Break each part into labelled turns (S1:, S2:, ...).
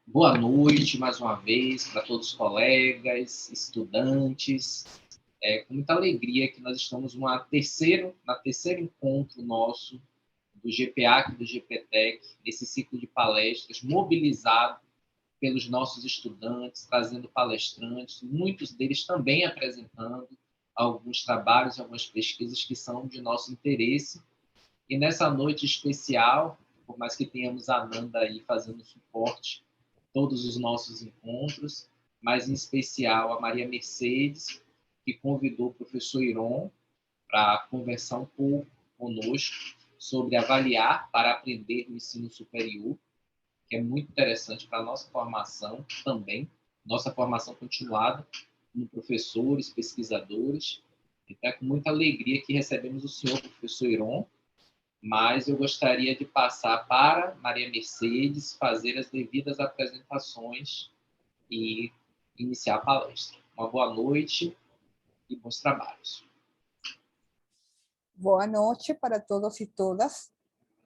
S1: Boa noite, mais uma vez, para todos os colegas, estudantes. É com muita alegria que nós estamos na terceiro encontro nosso do GPAC e do GPTEC, nesse ciclo de palestras, mobilizado pelos nossos estudantes, trazendo palestrantes, muitos deles também apresentando alguns trabalhos, algumas pesquisas que são de nosso interesse. E nessa noite especial, por mais que tenhamos a Nanda aí fazendo suporte todos os nossos encontros, mas em especial a Maria Mercedes, que convidou o professor Iron para conversar um pouco conosco sobre avaliar para aprender no ensino superior, que é muito interessante para a nossa formação também, nossa formação continuada como professores, pesquisadores. Então, é com muita alegria que recebemos o senhor, professor Iron, mas eu gostaria de passar para Maria Mercedes fazer as devidas apresentações e iniciar a palestra. Uma boa noite e bons trabalhos.
S2: Boa noite para todos e todas.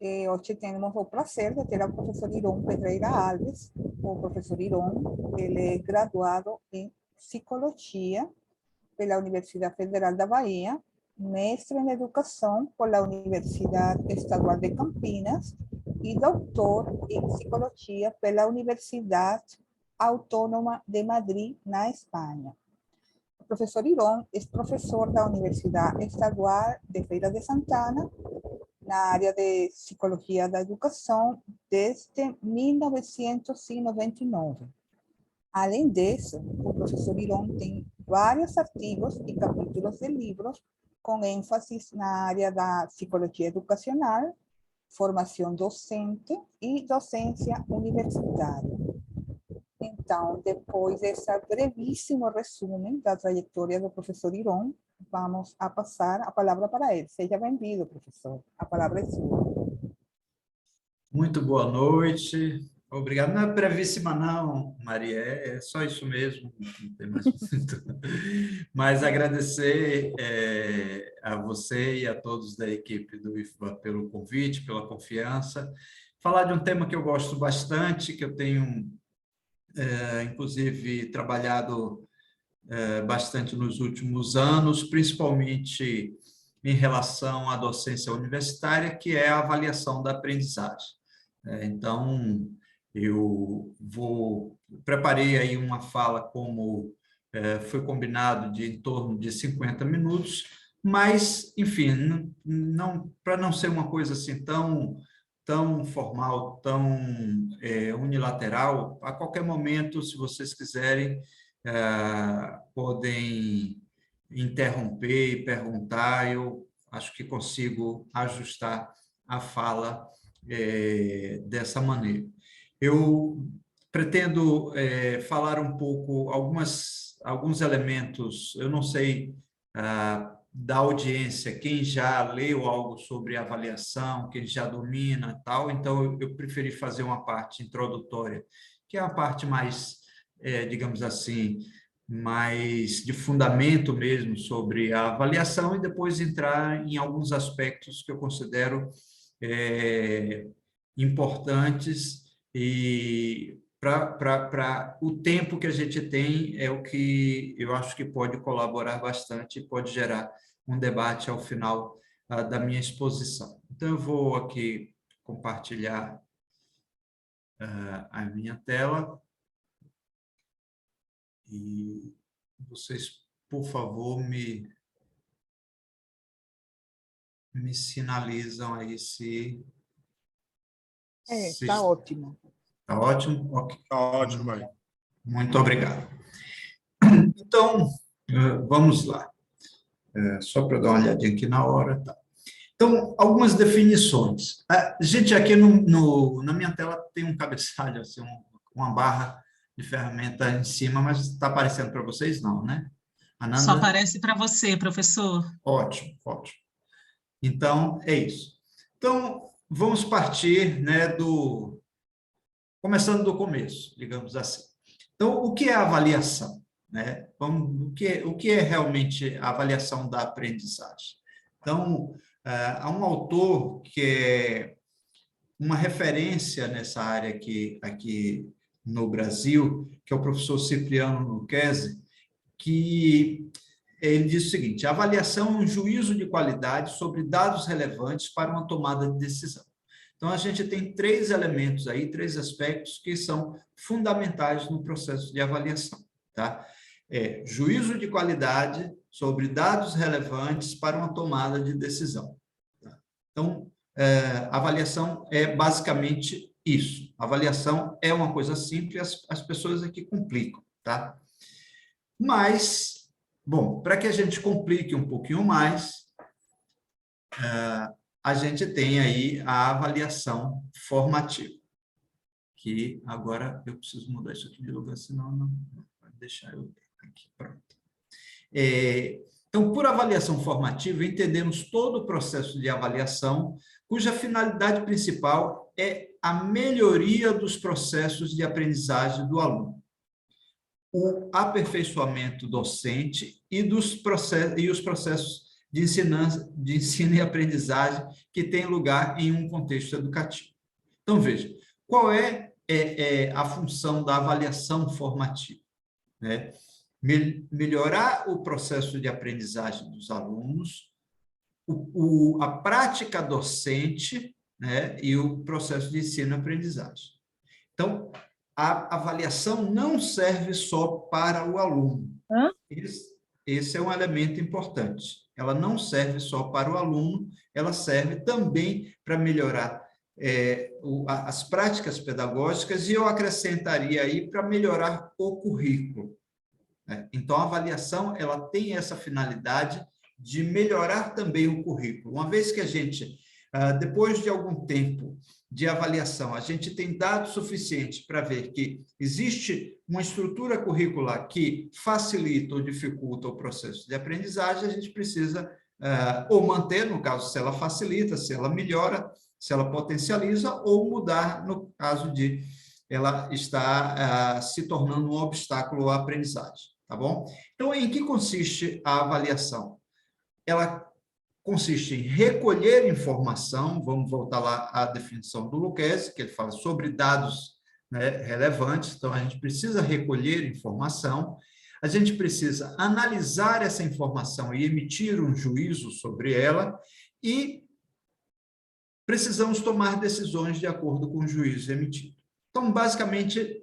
S2: Hoje temos o prazer de ter o professor Iron Pedreira Alves. O professor Iron, ele é graduado em Psicologia pela Universidade Federal da Bahia, mestre em Educação pela Universidade Estadual de Campinas e doutor em Psicologia pela Universidade Autônoma de Madrid, na Espanha. O professor Iron é professor da Universidade Estadual de Feira de Santana, na área de Psicologia da Educação, desde 1999. Além disso, o professor Iron tem vários artigos e capítulos de livros com ênfase na área da psicologia educacional, formação docente e docência universitária. Então, depois desse brevíssimo resumo da trajetória do professor Iron, vamos a passar a palavra para ele. Seja bem-vindo, professor. A palavra é sua.
S3: Muito boa noite. Obrigado. Não é brevíssima, não, Maria. É só isso mesmo. Não tem mais muito. Mas agradecer a você e a todos da equipe do IFBA pelo convite, pela confiança. Falar de um tema que eu gosto bastante, que eu tenho, inclusive, trabalhado bastante nos últimos anos, principalmente em relação à docência universitária, que é a avaliação da aprendizagem. Então, preparei aí uma fala como foi combinado de em torno de 50 minutos, mas, enfim, para não ser uma coisa assim tão formal, tão unilateral, a qualquer momento, se vocês quiserem, podem interromper e perguntar, eu acho que consigo ajustar a fala dessa maneira. Eu pretendo falar um pouco, alguns elementos, eu não sei da audiência, quem já leu algo sobre avaliação, quem já domina, tal, então eu preferi fazer uma parte introdutória, que é a parte mais, digamos assim, mais de fundamento mesmo sobre a avaliação e depois entrar em alguns aspectos que eu considero importantes e para o tempo que a gente tem é o que eu acho que pode colaborar bastante e pode gerar um debate ao final da minha exposição. Então, eu vou aqui compartilhar a minha tela e vocês, por favor, me sinalizam aí se...
S2: Está ótimo.
S3: Está ótimo? Ok.
S4: Está ótimo, Maria.
S3: Muito obrigado. Então, vamos lá. Só para dar uma olhadinha aqui na hora. Tá. Então, algumas definições. Gente, aqui na minha tela tem um cabeçalho, assim, uma barra de ferramenta em cima, mas está aparecendo para vocês? Não, né? Ananda?
S5: Só aparece para você, professor.
S3: Ótimo, ótimo. Então, é isso. Então, vamos partir, né, começando do começo, digamos assim. Então, o que é avaliação? Né? O que é realmente a avaliação da aprendizagem? Então, há um autor que é uma referência nessa área aqui no Brasil, que é o professor Cipriano Lucchesi, que ele diz o seguinte: a avaliação é um juízo de qualidade sobre dados relevantes para uma tomada de decisão. Então, a gente tem 3 elementos aí, 3 aspectos que são fundamentais no processo de avaliação, tá? Juízo de qualidade sobre dados relevantes para uma tomada de decisão. Tá? Então, a avaliação é basicamente isso. A avaliação é uma coisa simples, as pessoas aqui complicam, tá? Mas, bom, para que a gente complique um pouquinho mais, a gente tem aí a avaliação formativa, que agora eu preciso mudar isso aqui de lugar, senão não vai deixar eu aqui, pronto. Então, por avaliação formativa, entendemos todo o processo de avaliação, cuja finalidade principal é a melhoria dos processos de aprendizagem do aluno, o aperfeiçoamento docente e os processos de ensino e aprendizagem que tem lugar em um contexto educativo. Então, veja, qual é a função da avaliação formativa? Né? Melhorar o processo de aprendizagem dos alunos, a prática docente, né? E o processo de ensino e aprendizagem. Então, a avaliação não serve só para o aluno. Esse é um elemento importante. Ela não serve só para o aluno, ela serve também para melhorar as práticas pedagógicas, e eu acrescentaria aí para melhorar o currículo. Né? Então, a avaliação ela tem essa finalidade de melhorar também o currículo. Uma vez que a gente, depois de algum tempo de avaliação, a gente tem dados suficientes para ver que existe uma estrutura curricular que facilita ou dificulta o processo de aprendizagem, a gente precisa ou manter, no caso, se ela facilita, se ela melhora, se ela potencializa, ou mudar, no caso de ela estar se tornando um obstáculo à aprendizagem, tá bom? Então, em que consiste a avaliação? Ela consiste em recolher informação, vamos voltar lá à definição do Lucchesi, que ele fala sobre dados, né, relevantes. Então, a gente precisa recolher informação, a gente precisa analisar essa informação e emitir um juízo sobre ela, e precisamos tomar decisões de acordo com o juízo emitido. Então, basicamente,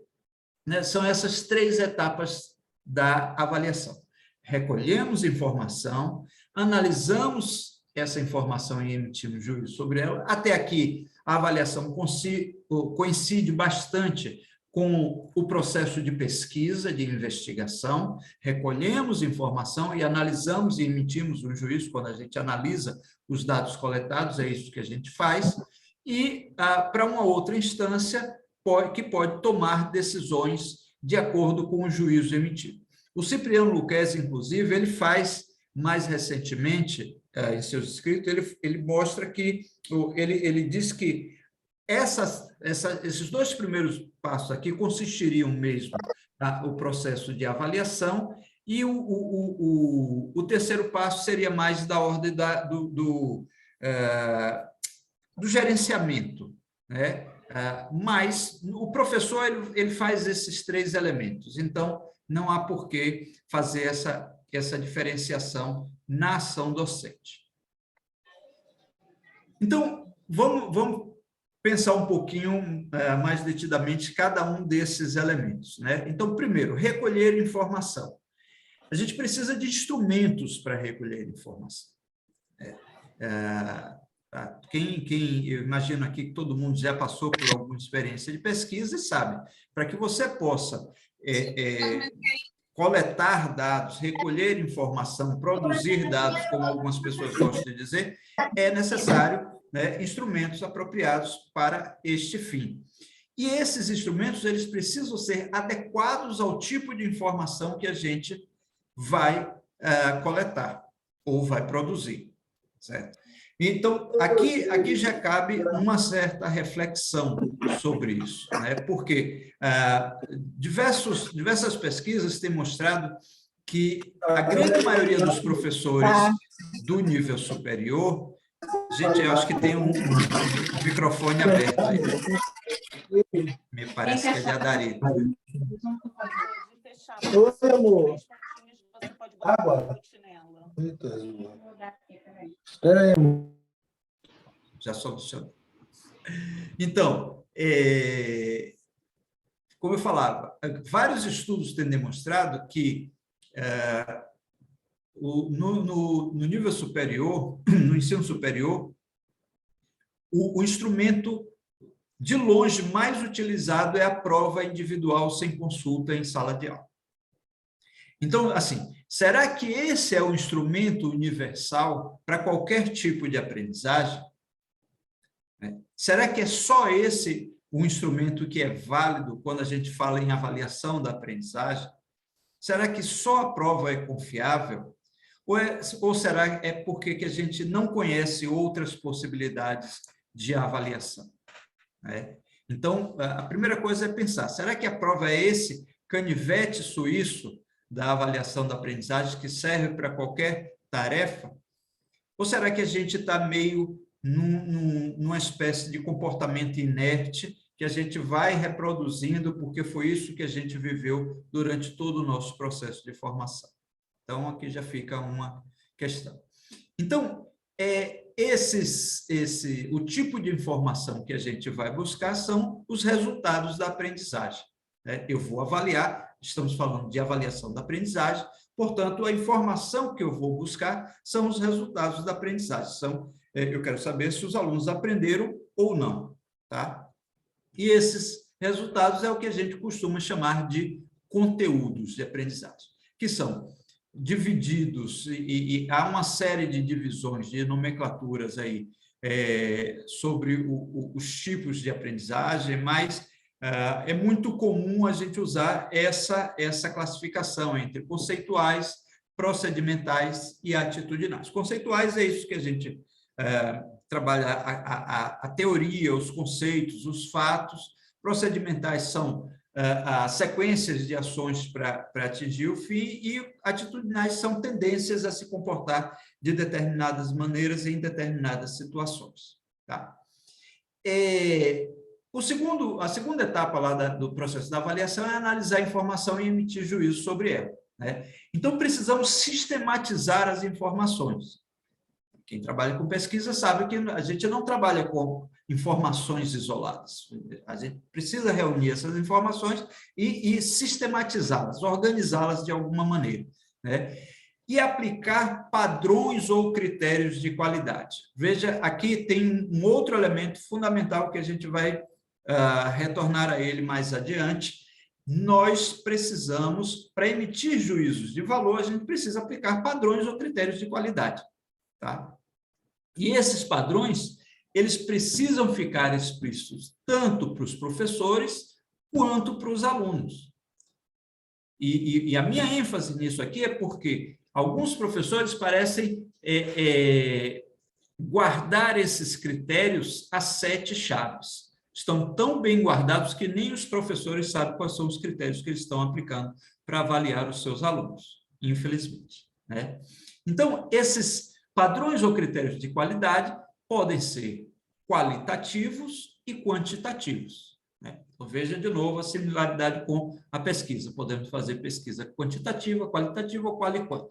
S3: né, são essas 3 etapas da avaliação. Recolhemos informação, analisamos essa informação e emitimos juízo sobre ela. Até aqui, a avaliação coincide bastante com o processo de pesquisa, de investigação. Recolhemos informação e analisamos e emitimos um juízo quando a gente analisa os dados coletados, é isso que a gente faz. E para uma outra instância que pode tomar decisões de acordo com o juízo emitido. O Cipriano Lucchesi, inclusive, ele faz, mais recentemente, em seus escritos, ele mostra que, ele diz que esses 2 primeiros passos aqui consistiriam mesmo o processo de avaliação, e o 3º passo seria mais da ordem do gerenciamento, né? Mas o professor ele faz esses 3 elementos, então não há por que fazer essa diferenciação na ação docente. Então, vamos pensar um pouquinho mais detidamente cada um desses elementos, né? Então, primeiro, recolher informação. A gente precisa de instrumentos para recolher informação. Eu imagino aqui que todo mundo já passou por alguma experiência de pesquisa e sabe, para que você possa coletar dados, recolher informação, produzir dados, como algumas pessoas gostam de dizer, é necessário, né, instrumentos apropriados para este fim. E esses instrumentos, eles precisam ser adequados ao tipo de informação que a gente vai coletar ou vai produzir, certo? Então, aqui já cabe uma certa reflexão sobre isso, né? Porque diversas pesquisas têm mostrado que a grande maioria dos professores do nível superior... Gente, eu acho que tem um microfone aberto aí. Me parece que é de Adari.
S4: Oi, amor. Água. Espera aí, amor.
S3: Já solucionou. Então, como eu falava, vários estudos têm demonstrado que no nível superior, no ensino superior, o instrumento de longe mais utilizado é a prova individual sem consulta em sala de aula. Então, assim, será que esse é o instrumento universal para qualquer tipo de aprendizagem? Será que é só esse o instrumento que é válido quando a gente fala em avaliação da aprendizagem? Será que só a prova é confiável? Ou será é porque que a gente não conhece outras possibilidades de avaliação? Então, a primeira coisa é pensar, será que a prova é esse canivete suíço da avaliação da aprendizagem que serve para qualquer tarefa? Ou será que a gente está meio numa espécie de comportamento inerte que a gente vai reproduzindo porque foi isso que a gente viveu durante todo o nosso processo de formação? Então, aqui já fica uma questão. Então, o tipo de informação que a gente vai buscar são os resultados da aprendizagem. Eu vou avaliar, estamos falando de avaliação da aprendizagem, portanto, a informação que eu vou buscar são os resultados da aprendizagem. Eu quero saber se os alunos aprenderam ou não. Tá? E esses resultados é o que a gente costuma chamar de conteúdos de aprendizagem, que são divididos, e há uma série de divisões, de nomenclaturas aí sobre os tipos de aprendizagem, mas é muito comum a gente usar essa classificação entre conceituais, procedimentais e atitudinais. Conceituais é isso que a gente trabalha, a teoria, os conceitos, os fatos. Procedimentais são as sequências de ações para atingir o fim, e atitudinais são tendências a se comportar de determinadas maneiras em determinadas situações. Tá? A segunda etapa lá do processo da avaliação é analisar a informação e emitir juízo sobre ela. Então, precisamos sistematizar as informações. Quem trabalha com pesquisa sabe que a gente não trabalha com informações isoladas. A gente precisa reunir essas informações e sistematizá-las, organizá-las de alguma maneira. E aplicar padrões ou critérios de qualidade. Veja, aqui tem um outro elemento fundamental que a gente vai retornar a ele mais adiante. Nós precisamos, para emitir juízos de valor, a gente precisa aplicar padrões ou critérios de qualidade. Tá? E esses padrões, eles precisam ficar explícitos tanto para os professores quanto para os alunos. E a minha ênfase nisso aqui é porque alguns professores parecem guardar esses critérios a 7 chaves. Estão tão bem guardados que nem os professores sabem quais são os critérios que eles estão aplicando para avaliar os seus alunos, infelizmente. Então, esses padrões ou critérios de qualidade podem ser qualitativos e quantitativos. Então, veja de novo a similaridade com a pesquisa. Podemos fazer pesquisa quantitativa, qualitativa ou quali-quant.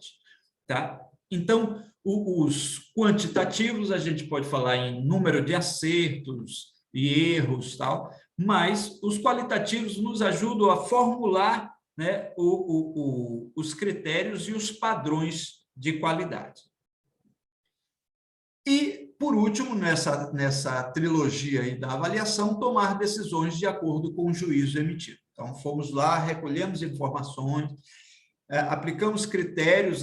S3: Tá? Então, os quantitativos, a gente pode falar em número de acertos e erros, tal, mas os qualitativos nos ajudam a formular os critérios e os padrões de qualidade. E, por último, nessa trilogia aí da avaliação, tomar decisões de acordo com o juízo emitido. Então, fomos lá, recolhemos informações, aplicamos critérios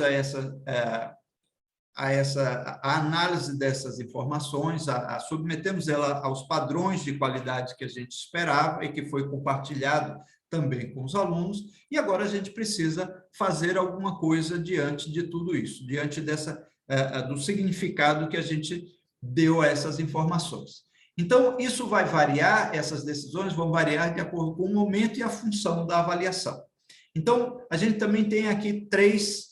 S3: a análise dessas informações, submetemos ela aos padrões de qualidade que a gente esperava e que foi compartilhado também com os alunos, e agora a gente precisa fazer alguma coisa diante de tudo isso, diante do significado que a gente deu a essas informações. Então, isso vai variar, essas decisões vão variar de acordo com o momento e a função da avaliação. Então, a gente também tem aqui 3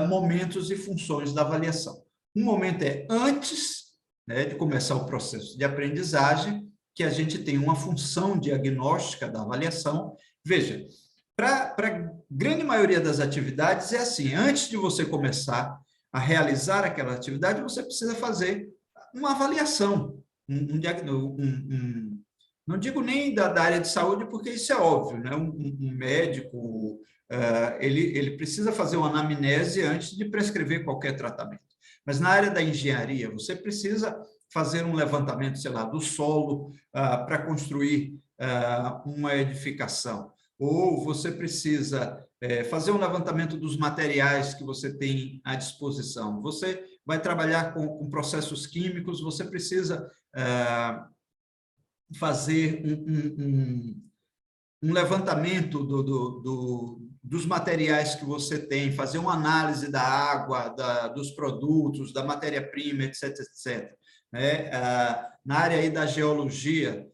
S3: momentos e funções da avaliação. Um momento é antes de começar o processo de aprendizagem, que a gente tem uma função diagnóstica da avaliação. Veja, para a grande maioria das atividades é assim, antes de você começar a realizar aquela atividade, você precisa fazer uma avaliação, não digo nem da área de saúde, porque isso é óbvio, né? Um médico, ele precisa fazer uma anamnese antes de prescrever qualquer tratamento. Mas na área da engenharia, você precisa fazer um levantamento, sei lá, do solo para construir uma edificação. Ou você precisa fazer um levantamento dos materiais que você tem à disposição. Você vai trabalhar com processos químicos, você precisa fazer um levantamento dos materiais que você tem, fazer uma análise da água, dos produtos, da matéria-prima, etc, etc. Na área aí da geologia,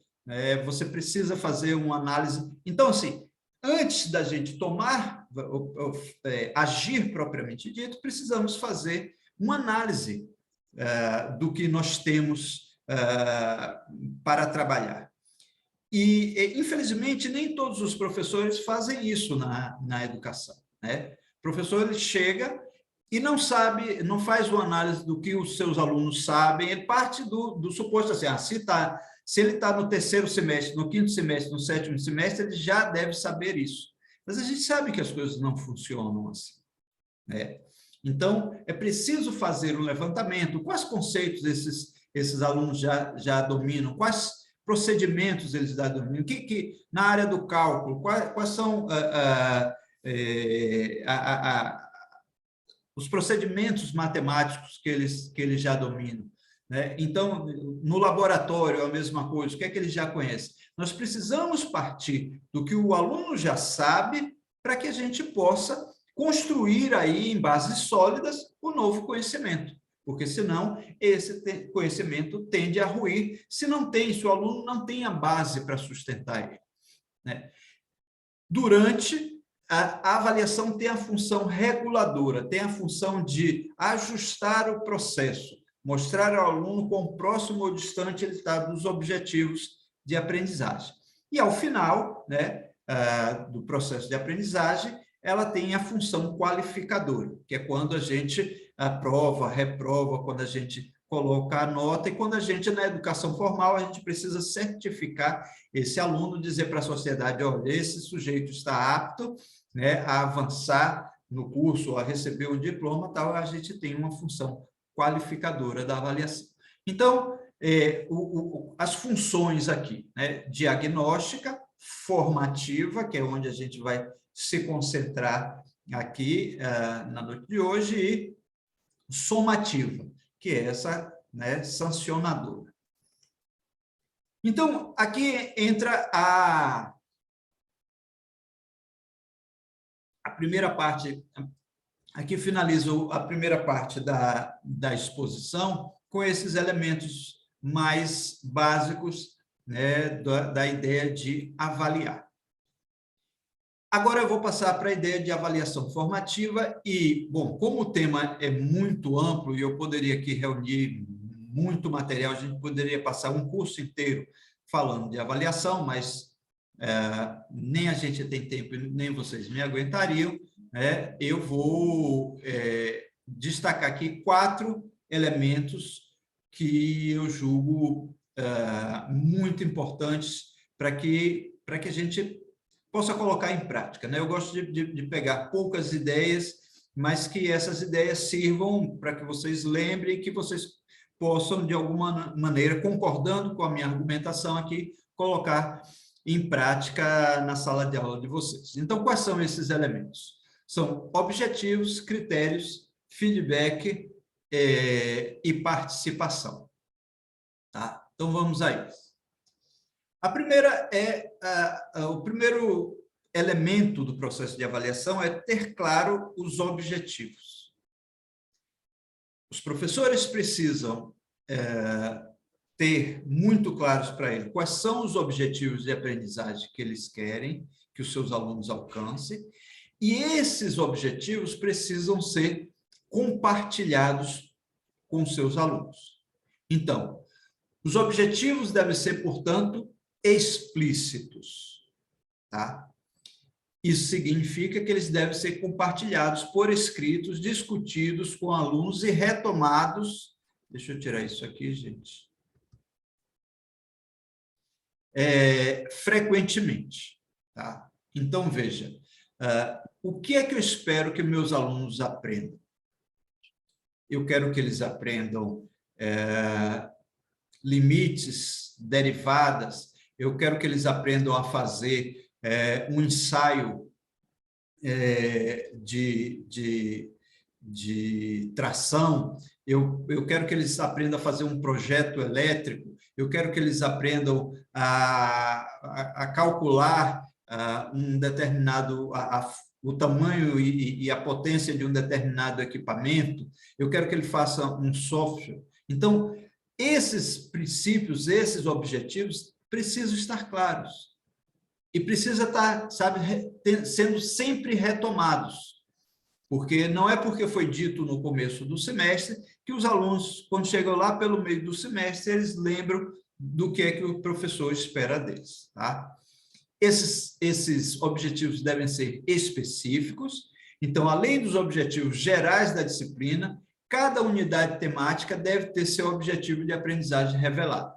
S3: você precisa fazer uma análise. Então, assim, antes da gente agir propriamente dito, precisamos fazer uma análise do que nós temos para trabalhar. E, infelizmente, nem todos os professores fazem isso na educação, né? O professor ele chega e não sabe, não faz uma análise do que os seus alunos sabem, ele parte do suposto assim, se ele está no 3º semestre, no 5º semestre, no 7º semestre, ele já deve saber isso. Mas a gente sabe que as coisas não funcionam assim, né? Então, é preciso fazer um levantamento. Quais conceitos esses alunos já dominam? Quais procedimentos eles já dominam? Na área do cálculo, quais são os procedimentos matemáticos que eles já dominam, né? Então, no laboratório é a mesma coisa, o que é que eles já conhecem? Nós precisamos partir do que o aluno já sabe para que a gente possa construir aí em bases sólidas o novo conhecimento, porque senão esse conhecimento tende a ruir se o aluno não tem a base para sustentar ele, né? Durante a avaliação tem a função reguladora, tem a função de ajustar o processo, mostrar ao aluno quão próximo ou distante ele está dos objetivos de aprendizagem. E, ao final, né, do processo de aprendizagem, ela tem a função qualificadora, que é quando a gente aprova, reprova, quando a gente coloca a nota, e quando a gente, na educação formal, a gente precisa certificar esse aluno, dizer para a sociedade, olha, esse sujeito está apto, né, a avançar no curso, a receber um diploma, tal, a gente tem uma função qualificadora da avaliação. Então, as funções aqui, né, diagnóstica, formativa, que é onde a gente vai se concentrar aqui na noite de hoje, e somativa, que é essa, né, sancionadora. Então, aqui entra a primeira parte, aqui finalizo a primeira parte da exposição com esses elementos mais básicos, né, da ideia de avaliar. Agora eu vou passar para a ideia de avaliação formativa e, bom, como o tema é muito amplo e eu poderia aqui reunir muito material, a gente poderia passar um curso inteiro falando de avaliação, mas nem a gente tem tempo, nem vocês me aguentariam, né? Eu vou destacar aqui 4 elementos que eu julgo muito importantes para que a gente possa colocar em prática, né? Eu gosto de pegar poucas ideias, mas que essas ideias sirvam para que vocês lembrem, que vocês possam, de alguma maneira, concordando com a minha argumentação aqui, colocar em prática na sala de aula de vocês. Então, quais são esses elementos? São objetivos, critérios, feedback e participação. Tá? Então, vamos a isso. A primeira o primeiro elemento do processo de avaliação é ter claro os objetivos. Os professores precisam ter muito claros para eles quais são os objetivos de aprendizagem que eles querem que os seus alunos alcancem, e esses objetivos precisam ser compartilhados com os seus alunos. Então, Os objetivos devem ser, portanto, explícitos, tá? Isso significa que eles devem ser compartilhados por escritos, discutidos com alunos e retomados. Deixa eu tirar isso aqui, gente. Frequentemente, tá? Então, veja, o que é que eu espero que meus alunos aprendam? Eu quero que eles aprendam limites, derivadas, eu quero que eles aprendam a fazer um ensaio de tração, eu quero que eles aprendam a fazer um projeto elétrico, eu quero que eles aprendam a calcular um determinado, o tamanho e a potência de um determinado equipamento, eu quero que ele faça um software. Então, esses princípios, esses objetivos precisam estar claros e precisa estar, sabe, sendo sempre retomados, porque não é porque foi dito no começo do semestre que os alunos, quando chegam lá pelo meio do semestre, eles lembram do que é que o professor espera deles, tá? Esses objetivos devem ser específicos. Então, além dos objetivos gerais da disciplina, cada unidade temática deve ter seu objetivo de aprendizagem revelado.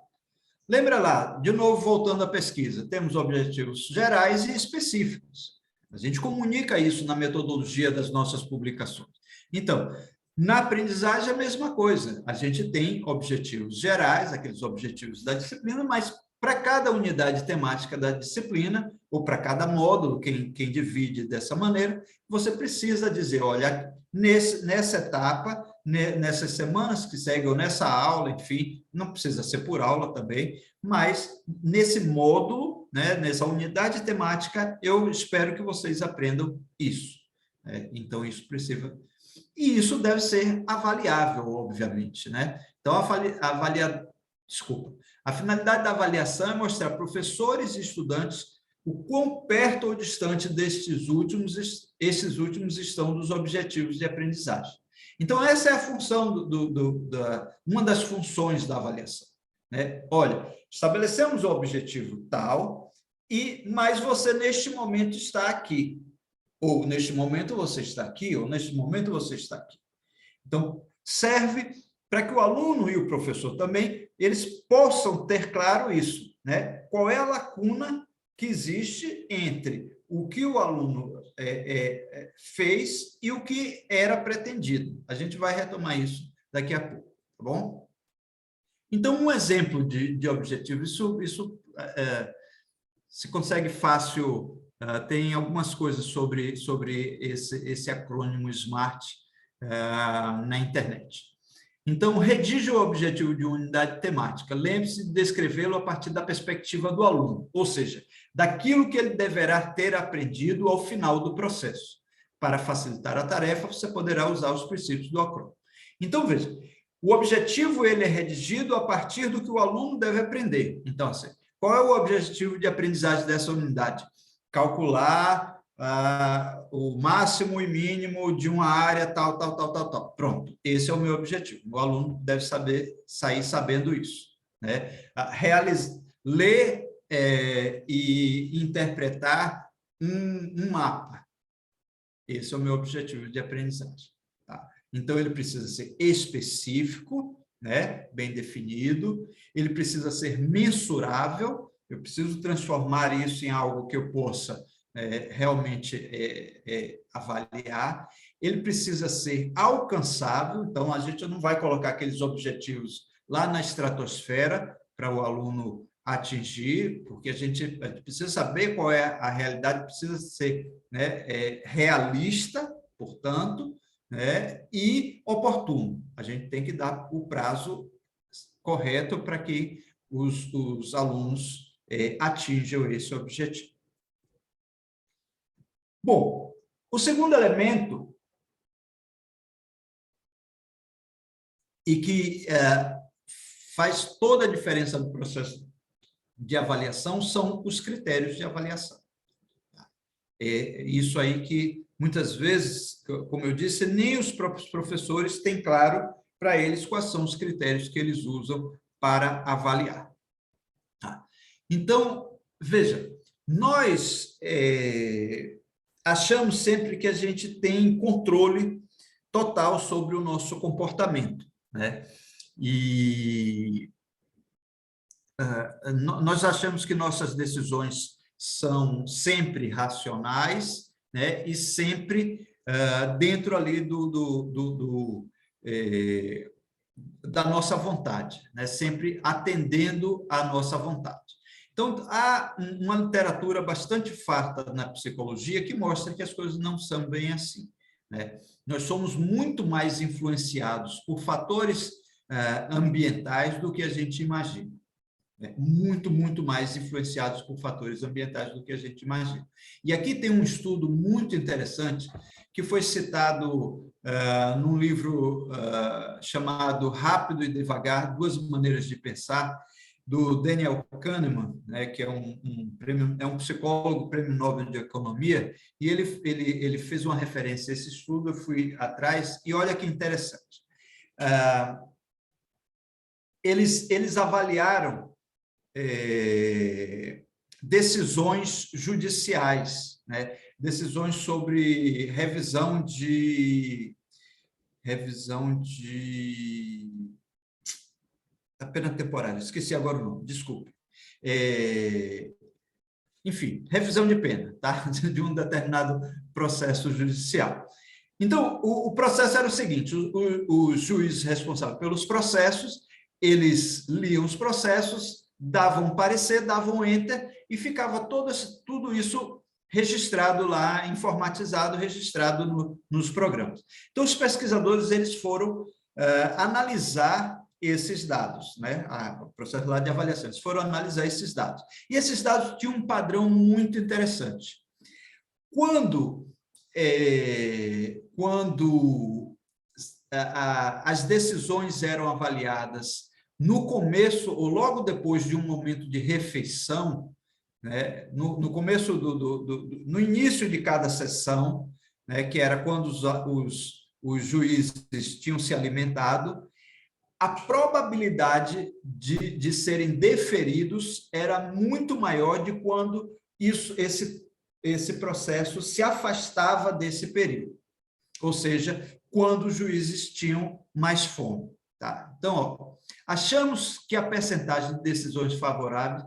S3: Lembra lá, de novo, voltando à pesquisa, temos objetivos gerais e específicos. A gente comunica isso na metodologia das nossas publicações. Então, na aprendizagem é a mesma coisa. A gente tem objetivos gerais, aqueles objetivos da disciplina, mas para cada unidade temática da disciplina, ou para cada módulo, quem divide dessa maneira, você precisa dizer, olha, nessa etapa, nessas semanas que seguem, ou nessa aula, enfim, não precisa ser por aula também, mas nesse módulo, né, nessa unidade temática, eu espero que vocês aprendam isso. Então, isso precisa... E isso deve ser avaliável, obviamente, né? Então, a finalidade da avaliação é mostrar a professores e estudantes o quão perto ou distante esses últimos estão dos objetivos de aprendizagem. Então, essa é a função, uma das funções da avaliação, né? Olha, estabelecemos o objetivo tal, mas você, neste momento, está aqui. Ou, neste momento, você está aqui, ou, neste momento, você está aqui. Então, serve para que o aluno e o professor também, eles possam ter claro isso, né? Qual é a lacuna que existe entre o que o aluno fez e o que era pretendido. A gente vai retomar isso daqui a pouco, tá bom? Então, um exemplo de objetivo, isso se consegue fácil, tem algumas coisas sobre esse acrônimo SMART na internet. Então, redija o objetivo de uma unidade temática. Lembre-se de descrevê-lo a partir da perspectiva do aluno, ou seja, daquilo que ele deverá ter aprendido ao final do processo. Para facilitar a tarefa, você poderá usar os princípios do acrônimo. Então, veja, o objetivo ele é redigido a partir do que o aluno deve aprender. Então, assim, qual é o objetivo de aprendizagem dessa unidade? Calcular o máximo e mínimo de uma área tal. Pronto, esse é o meu objetivo. O aluno deve sair sabendo isso, né? Ler e interpretar um mapa. Esse é o meu objetivo de aprendizagem, tá? Então, ele precisa ser específico, né? Bem definido, ele precisa ser mensurável, eu preciso transformar isso em algo que eu possa realmente avaliar, ele precisa ser alcançável, então a gente não vai colocar aqueles objetivos lá na estratosfera para o aluno atingir, porque a gente precisa saber qual é a realidade, precisa ser, né, realista, portanto, né, e oportuno. A gente tem que dar o prazo correto para que os alunos atinjam esse objetivo. Bom, o segundo elemento, e que faz toda a diferença no processo de avaliação, são os critérios de avaliação. Isso aí que, muitas vezes, como eu disse, nem os próprios professores têm claro para eles quais são os critérios que eles usam para avaliar. Tá? Então, veja, nós achamos sempre que a gente tem controle total sobre o nosso comportamento, né? E nós achamos que nossas decisões são sempre racionais, né? E sempre dentro ali da nossa vontade, né? Sempre atendendo à nossa vontade. Então, há uma literatura bastante farta na psicologia que mostra que as coisas não são bem assim, né? Nós somos muito mais influenciados por fatores ambientais do que a gente imagina. Muito, muito mais influenciados por fatores ambientais do que a gente imagina. E aqui tem um estudo muito interessante que foi citado num livro chamado Rápido e Devagar, Duas Maneiras de Pensar, do Daniel Kahneman, né, que é um psicólogo, prêmio Nobel de Economia, e ele fez uma referência a esse estudo, eu fui atrás, e olha que interessante. Eles avaliaram decisões judiciais, né? Decisões sobre revisão de a pena temporária, esqueci agora o nome, desculpe. Enfim, revisão de pena, tá? De um determinado processo judicial. Então, o processo era o seguinte, os juízes responsáveis pelos processos, eles liam os processos, davam parecer, davam enter, e ficava tudo isso registrado lá, informatizado, registrado nos programas. Então, os pesquisadores eles foram analisar esses dados, né? O processo lá de avaliação, eles foram analisar esses dados. E esses dados tinham um padrão muito interessante. Quando as decisões eram avaliadas no começo ou logo depois de um momento de refeição, né, no começo no início de cada sessão, né, que era quando os juízes tinham se alimentado, a probabilidade de serem deferidos era muito maior de quando esse processo se afastava desse período, ou seja, quando os juízes tinham mais fome. Tá? Então, achamos que a percentagem de decisões favoráveis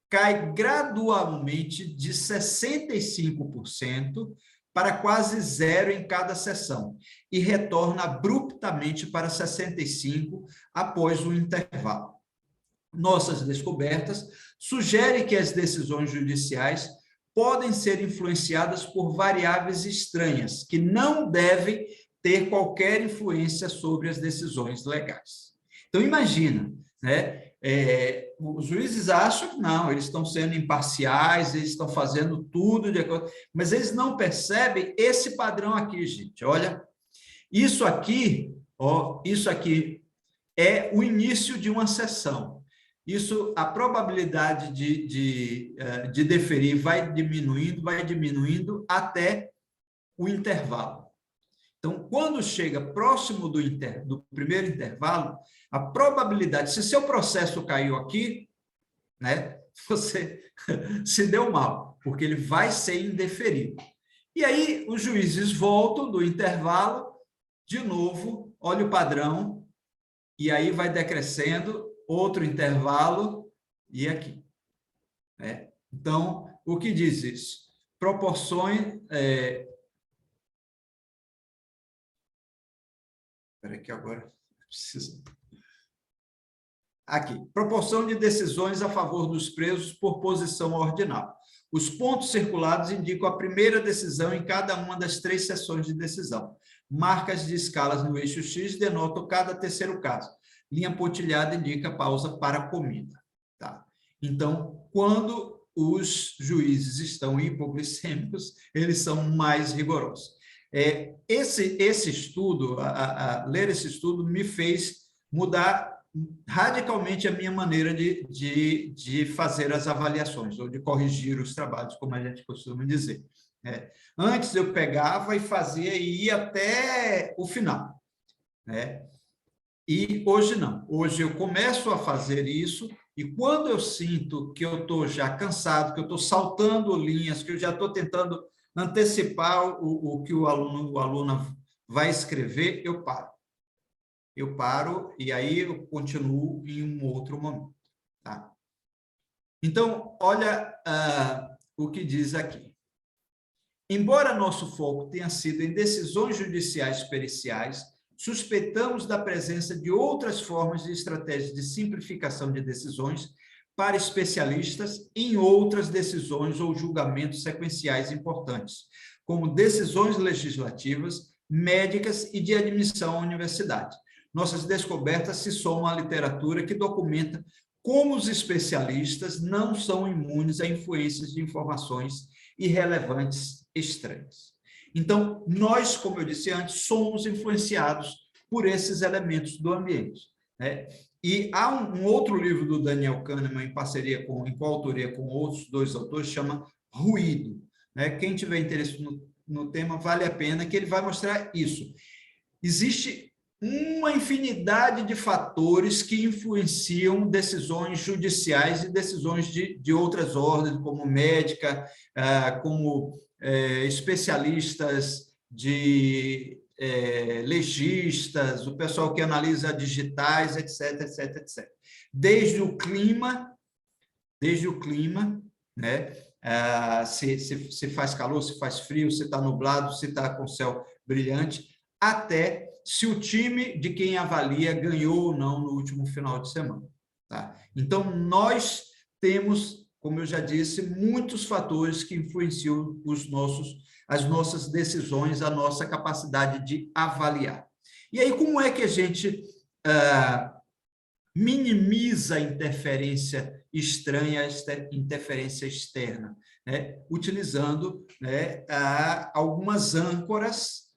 S3: cai gradualmente de 65% para quase zero em cada sessão e retorna abruptamente para 65% após o intervalo. Nossas descobertas sugerem que as decisões judiciais podem ser influenciadas por variáveis estranhas, que não devem ter qualquer influência sobre as decisões legais. Então, imagina, né? Os juízes acham que não, eles estão sendo imparciais, eles estão fazendo tudo de acordo, mas eles não percebem esse padrão aqui, gente. Olha, isso aqui é o início de uma sessão. A probabilidade de deferir vai diminuindo até o intervalo. Então, quando chega próximo do primeiro intervalo, a probabilidade, se seu processo caiu aqui, né, você se deu mal, porque ele vai ser indeferido. E aí, os juízes voltam do intervalo, de novo, olha o padrão, e aí vai decrescendo, outro intervalo, e aqui. Né? Então, o que diz isso? Proporções... Espera que agora preciso... Aqui, proporção de decisões a favor dos presos por posição ordinal. Os pontos circulados indicam a primeira decisão em cada uma das 3 sessões de decisão. Marcas de escalas no eixo X denotam cada terceiro caso. Linha pontilhada indica pausa para comida. Tá? Então, quando os juízes estão hipoglicêmicos, eles são mais rigorosos. Esse estudo, ler esse estudo, me fez mudar radicalmente a minha maneira de fazer as avaliações, ou de corrigir os trabalhos, como a gente costuma dizer. Antes eu pegava e fazia e ia até o final. E hoje não. Hoje eu começo a fazer isso e quando eu sinto que eu estou já cansado, que eu estou saltando linhas, que eu já estou tentando antecipar o que o aluno ou aluna vai escrever, eu paro. Eu paro e aí eu continuo em um outro momento. Tá? Então, olha o que diz aqui. Embora nosso foco tenha sido em decisões judiciais periciais, suspeitamos da presença de outras formas de estratégias de simplificação de decisões para especialistas em outras decisões ou julgamentos sequenciais importantes, como decisões legislativas, médicas e de admissão à universidade. Nossas descobertas se somam à literatura que documenta como os especialistas não são imunes a influências de informações irrelevantes estranhas. Então, nós, como eu disse antes, somos influenciados por esses elementos do ambiente. Né? E há um outro livro do Daniel Kahneman, em coautoria com outros 2 autores, chama Ruído. Né? Quem tiver interesse no tema, vale a pena, que ele vai mostrar isso. Existe uma infinidade de fatores que influenciam decisões judiciais e decisões de outras ordens, como médica, como especialistas de legistas, o pessoal que analisa digitais, etc, etc, etc. Desde o clima, né? Se faz calor, se faz frio, se está nublado, se está com céu brilhante, até se o time de quem avalia ganhou ou não no último final de semana. Tá? Então, nós temos, como eu já disse, muitos fatores que influenciam as nossas decisões, a nossa capacidade de avaliar. E aí, como é que a gente minimiza a interferência estranha, a interferência externa? Né? Utilizando, né, algumas âncoras,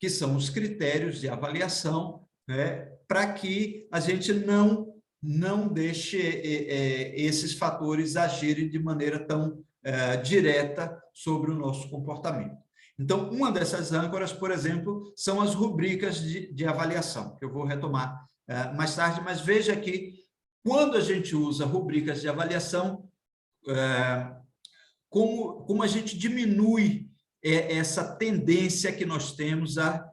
S3: que são os critérios de avaliação, né, para que a gente não deixe esses fatores agirem de maneira tão direta sobre o nosso comportamento. Então, uma dessas âncoras, por exemplo, são as rubricas de avaliação, que eu vou retomar mais tarde, mas veja que quando a gente usa rubricas de avaliação, como a gente diminui essa tendência que nós temos a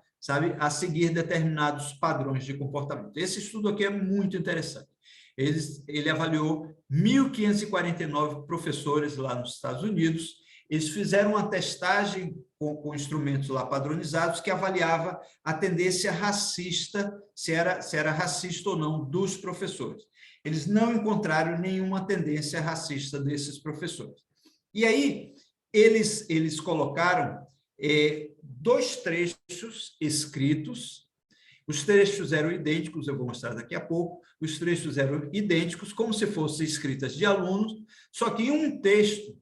S3: seguir determinados padrões de comportamento. Esse estudo aqui é muito interessante. Ele avaliou 1.549 professores lá nos Estados Unidos. Eles fizeram uma testagem com instrumentos lá padronizados que avaliava a tendência racista, se era racista ou não, dos professores. Eles não encontraram nenhuma tendência racista desses professores. E aí, eles colocaram 2 trechos escritos, os trechos eram idênticos, eu vou mostrar daqui a pouco, os trechos eram idênticos, como se fossem escritas de alunos, só que em um texto,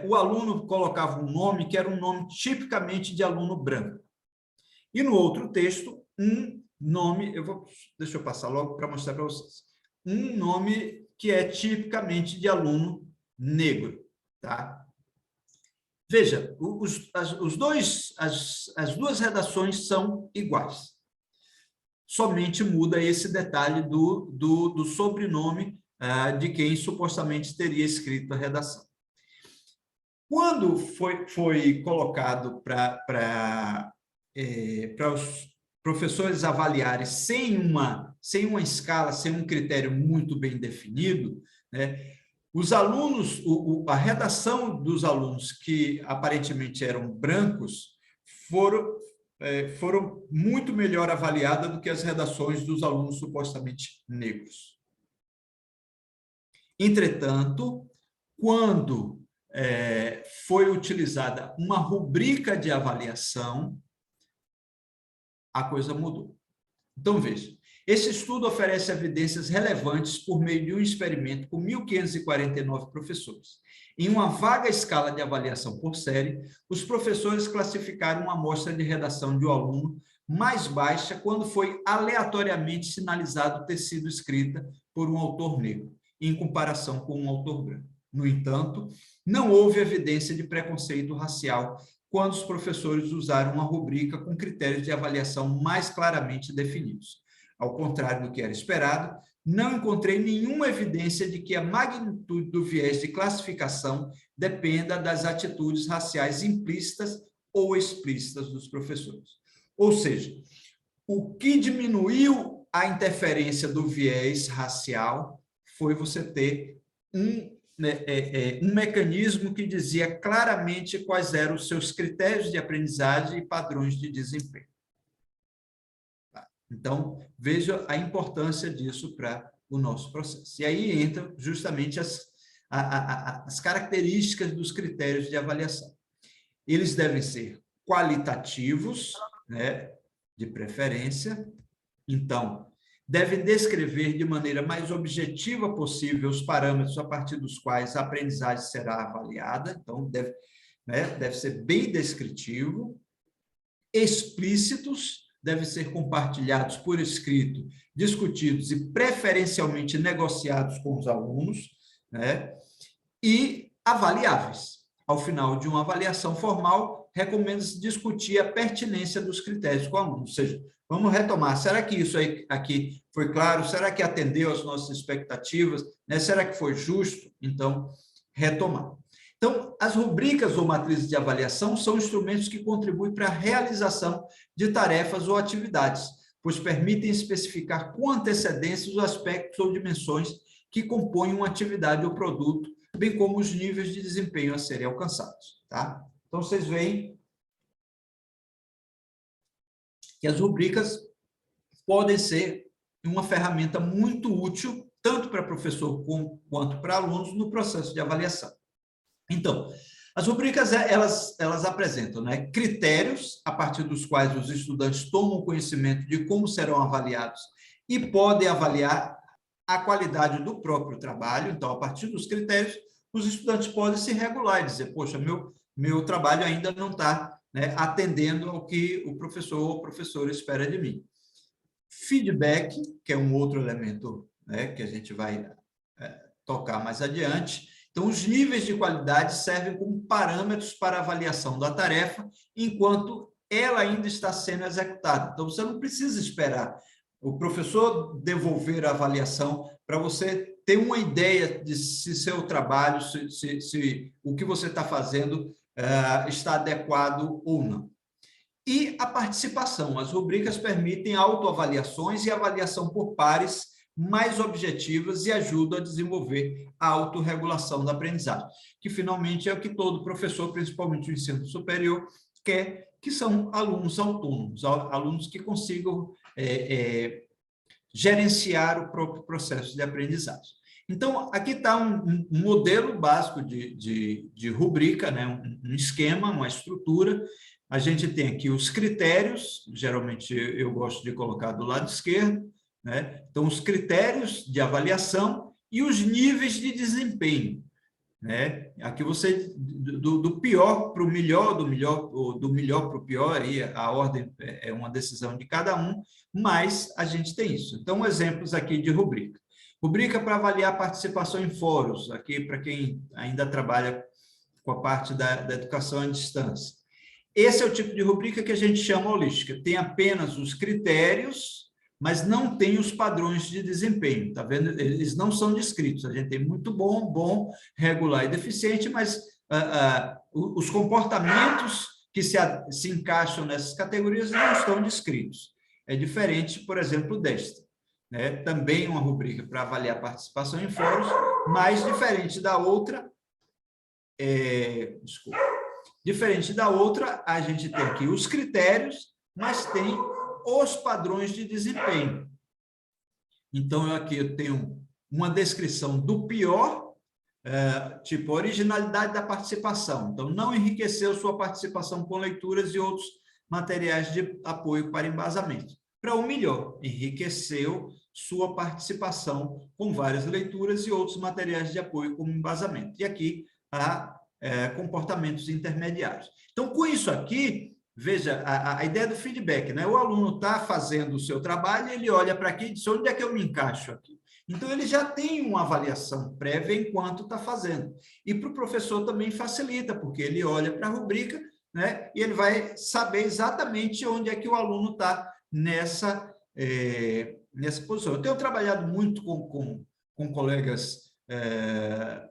S3: o aluno colocava um nome que era um nome tipicamente de aluno branco. E no outro texto, um nome, deixa eu passar logo para mostrar para vocês, um nome que é tipicamente de aluno negro. Tá? Veja, as 2 redações são iguais. Somente muda esse detalhe do sobrenome de quem supostamente teria escrito a redação. Quando foi colocado para os professores avaliarem sem uma escala, sem um critério muito bem definido, né, os alunos, a redação dos alunos que aparentemente eram brancos foram muito melhor avaliadas do que as redações dos alunos supostamente negros. Entretanto, quando foi utilizada uma rubrica de avaliação, a coisa mudou. Então, veja. Esse estudo oferece evidências relevantes por meio de um experimento com 1.549 professores. Em uma vaga escala de avaliação por série, os professores classificaram uma amostra de redação de um aluno mais baixa quando foi aleatoriamente sinalizado ter sido escrita por um autor negro, em comparação com um autor branco. No entanto, não houve evidência de preconceito racial quando os professores usaram uma rubrica com critérios de avaliação mais claramente definidos. ao contrário do que era esperado, não encontrei nenhuma evidência de que a magnitude do viés de classificação dependa das atitudes raciais implícitas ou explícitas dos professores. Ou seja, o que diminuiu a interferência do viés racial foi você ter um mecanismo que dizia claramente quais eram os seus critérios de aprendizagem e padrões de desempenho. Então, veja a importância disso para o nosso processo. E aí entra justamente as características dos critérios de avaliação. Eles devem ser qualitativos, né, de preferência. Então, devem descrever de maneira mais objetiva possível os parâmetros a partir dos quais a aprendizagem será avaliada. Então, deve ser bem descritivo. Explícitos, devem ser compartilhados por escrito, discutidos e preferencialmente negociados com os alunos, né? E avaliáveis. Ao final de uma avaliação formal, recomenda-se discutir a pertinência dos critérios com o aluno. Ou seja, vamos retomar. Será que isso aqui foi claro? Será que atendeu às nossas expectativas? Né? Será que foi justo? Então, retomar. Então, as rubricas ou matrizes de avaliação são instrumentos que contribuem para a realização de tarefas ou atividades, pois permitem especificar com antecedência os aspectos ou dimensões que compõem uma atividade ou produto, bem como os níveis de desempenho a serem alcançados. Tá? Então, vocês veem que as rubricas podem ser uma ferramenta muito útil, tanto para professor quanto para alunos, no processo de avaliação. Então, as rubricas, elas apresentam, né, critérios a partir dos quais os estudantes tomam conhecimento de como serão avaliados e podem avaliar a qualidade do próprio trabalho. Então, a partir dos critérios, os estudantes podem se regular e dizer, poxa, meu trabalho ainda não está, né, atendendo ao que o professor ou a professora espera de mim. Feedback, que é um outro elemento, né, que a gente vai tocar mais adiante. Então, os níveis de qualidade servem como parâmetros para avaliação da tarefa, enquanto ela ainda está sendo executada. Então, você não precisa esperar o professor devolver a avaliação para você ter uma ideia de se seu trabalho, se o que você está fazendo está adequado ou não. E a participação. As rubricas permitem autoavaliações e avaliação por pares mais objetivas e ajudam a desenvolver a autorregulação da aprendizagem, que finalmente é o que todo professor, principalmente o ensino superior, quer, que são alunos autônomos, alunos que consigam gerenciar o próprio processo de aprendizagem. Então, aqui está um modelo básico de rubrica, né? Um esquema, uma estrutura. A gente tem aqui os critérios, geralmente eu gosto de colocar do lado esquerdo, né? Então, os critérios de avaliação e os níveis de desempenho, né? Aqui você, do pior para o melhor, do melhor para o pior, aí a ordem é uma decisão de cada um, mas a gente tem isso. Então, exemplos aqui de rubrica. Rubrica para avaliar a participação em fóruns, aqui para quem ainda trabalha com a parte da educação à distância. Esse é o tipo de rubrica que a gente chama holística. Tem apenas os critérios, mas não tem os padrões de desempenho, tá vendo? Eles não são descritos. A gente tem muito bom, regular e deficiente, mas os comportamentos que se encaixam nessas categorias não estão descritos. É diferente, por exemplo, desta, né? Também uma rubrica para avaliar a participação em fóruns, mas diferente da outra, diferente da outra, a gente tem aqui os critérios, mas tem os padrões de desempenho. Então, aqui eu tenho uma descrição do pior, tipo originalidade da participação. Então, não enriqueceu sua participação com leituras e outros materiais de apoio para embasamento. Para o melhor, enriqueceu sua participação com várias leituras e outros materiais de apoio como embasamento. E aqui há comportamentos intermediários. Então, com isso aqui, veja, a ideia do feedback, né? O aluno está fazendo o seu trabalho, ele olha para aqui e diz, onde é que eu me encaixo aqui? Então, ele já tem uma avaliação prévia enquanto está fazendo. E para o professor também facilita, porque ele olha para a rubrica, né? E ele vai saber exatamente onde é que o aluno está nessa posição. Eu tenho trabalhado muito com colegas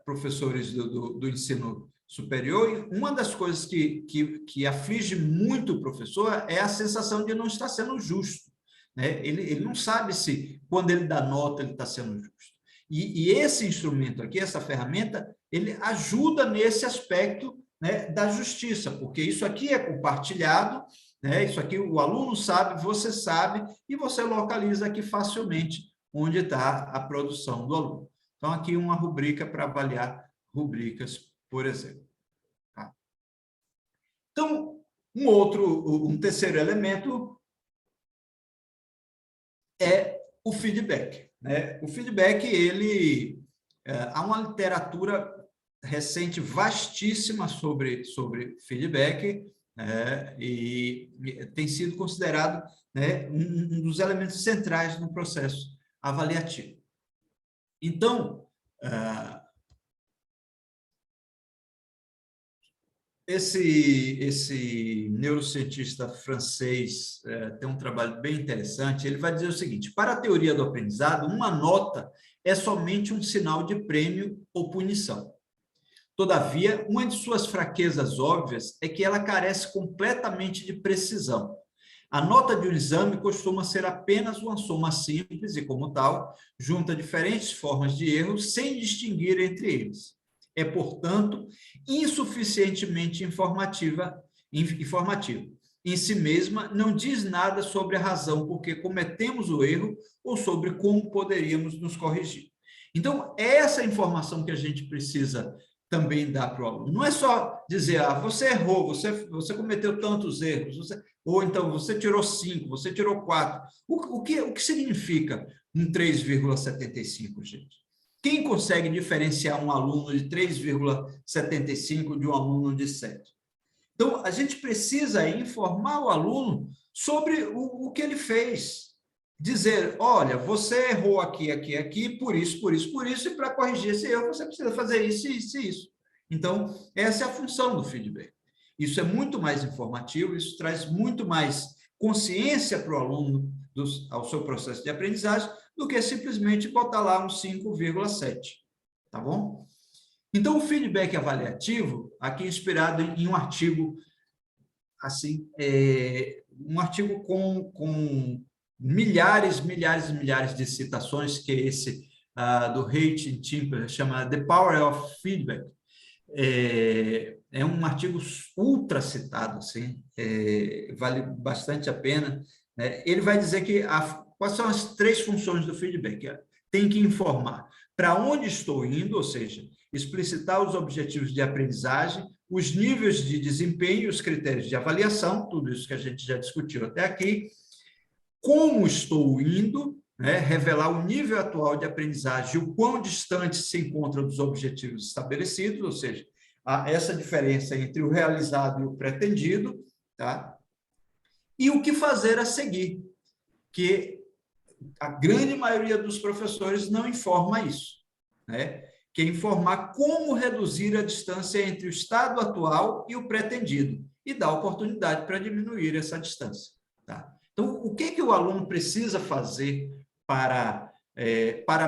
S3: professores do ensino superior, e uma das coisas que aflige muito o professor é a sensação de não estar sendo justo, né? Ele não sabe se, quando ele dá nota, ele está sendo justo. E esse instrumento aqui, essa ferramenta, ele ajuda nesse aspecto, né, da justiça, porque isso aqui é compartilhado, né? Isso aqui o aluno sabe, você sabe, e você localiza aqui facilmente onde está a produção do aluno. Então, aqui uma rubrica para avaliar rubricas, por exemplo. Tá? Então, um terceiro elemento é o feedback, né? O feedback, há uma literatura recente vastíssima sobre feedback, e tem sido considerado, né, um dos elementos centrais no processo avaliativo. Então, esse neurocientista francês tem um trabalho bem interessante. Ele vai dizer o seguinte: para a teoria do aprendizado, uma nota é somente um sinal de prêmio ou punição. Todavia, uma de suas fraquezas óbvias é que ela carece completamente de precisão. A nota de um exame costuma ser apenas uma soma simples e, como tal, junta diferentes formas de erro sem distinguir entre eles. É, portanto, insuficientemente informativa. Em si mesma, não diz nada sobre a razão por que cometemos o erro ou sobre como poderíamos nos corrigir. Então, essa informação que a gente precisa também dar para o aluno. Não é só dizer, você errou, você cometeu tantos erros, ou então você tirou 5, você tirou 4. O que significa um 3,75, gente? Quem consegue diferenciar um aluno de 3,75 de um aluno de 7? Então, a gente precisa informar o aluno sobre o que ele fez. Dizer, olha, você errou aqui, por isso, e para corrigir esse erro, você precisa fazer isso, isso e isso. Então, essa é a função do feedback. Isso é muito mais informativo, isso traz muito mais consciência para o aluno ao seu processo de aprendizagem do que simplesmente botar lá um 5,7, tá bom? Então, o feedback avaliativo, aqui inspirado em um artigo, assim, um artigo com milhares de citações, que é esse do Haidt e Timper, chama The Power of Feedback. É um artigo ultra citado, assim, vale bastante a pena, né? Ele vai dizer que quais são as 3 funções do feedback. Tem que informar para onde estou indo, ou seja, explicitar os objetivos de aprendizagem, os níveis de desempenho, os critérios de avaliação, tudo isso que a gente já discutiu até aqui, como estou indo, né? Revelar o nível atual de aprendizagem, o quão distante se encontra dos objetivos estabelecidos, ou seja, essa diferença entre o realizado e o pretendido, tá? E o que fazer a seguir, que a grande maioria dos professores não informa isso, né? Que é informar como reduzir a distância entre o estado atual e o pretendido, e dar oportunidade para diminuir essa distância, tá? Então, o que o aluno precisa fazer para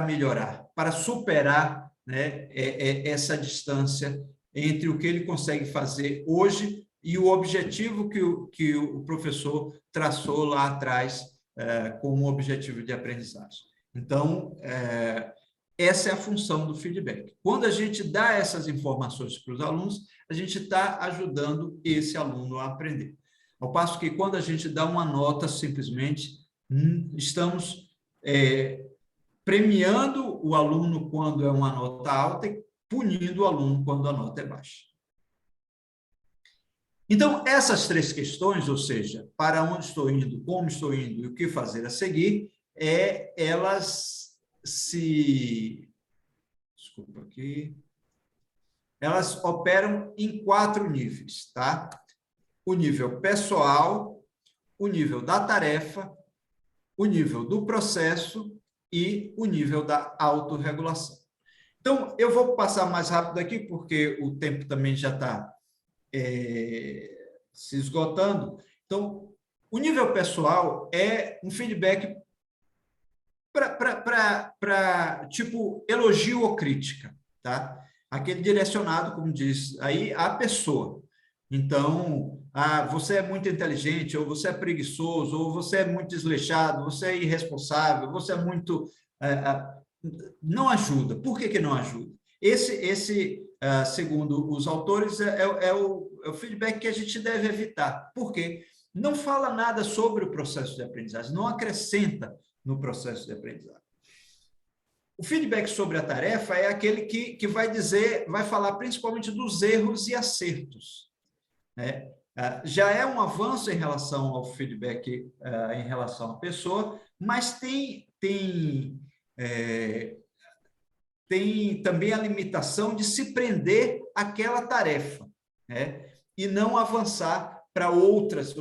S3: melhorar, para superar, né, essa distância entre o que ele consegue fazer hoje e o objetivo que o professor traçou lá atrás como objetivo de aprendizagem? Então, essa é a função do feedback. Quando a gente dá essas informações para os alunos, a gente está ajudando esse aluno a aprender. Ao passo que, quando a gente dá uma nota, simplesmente estamos premiando o aluno quando é uma nota alta e punindo o aluno quando a nota é baixa. Então, essas 3 questões, ou seja, para onde estou indo, como estou indo e o que fazer a seguir, elas operam em 4 níveis, tá? O nível pessoal, o nível da tarefa, o nível do processo e o nível da autorregulação. Então, eu vou passar mais rápido aqui, porque o tempo também já está se esgotando. Então, o nível pessoal é um feedback tipo, elogio ou crítica, tá? Aquele direcionado, como diz aí, à pessoa. Então, você é muito inteligente, ou você é preguiçoso, ou você é muito desleixado, você é irresponsável, você é muito... não ajuda. Por que não ajuda? Segundo os autores, é o feedback que a gente deve evitar. Por quê? Não fala nada sobre o processo de aprendizagem, não acrescenta no processo de aprendizagem. O feedback sobre a tarefa é aquele que vai falar principalmente dos erros e acertos, né? Já é um avanço em relação ao feedback em relação à pessoa, mas tem também a limitação de se prender àquela tarefa, né? E não avançar para outras.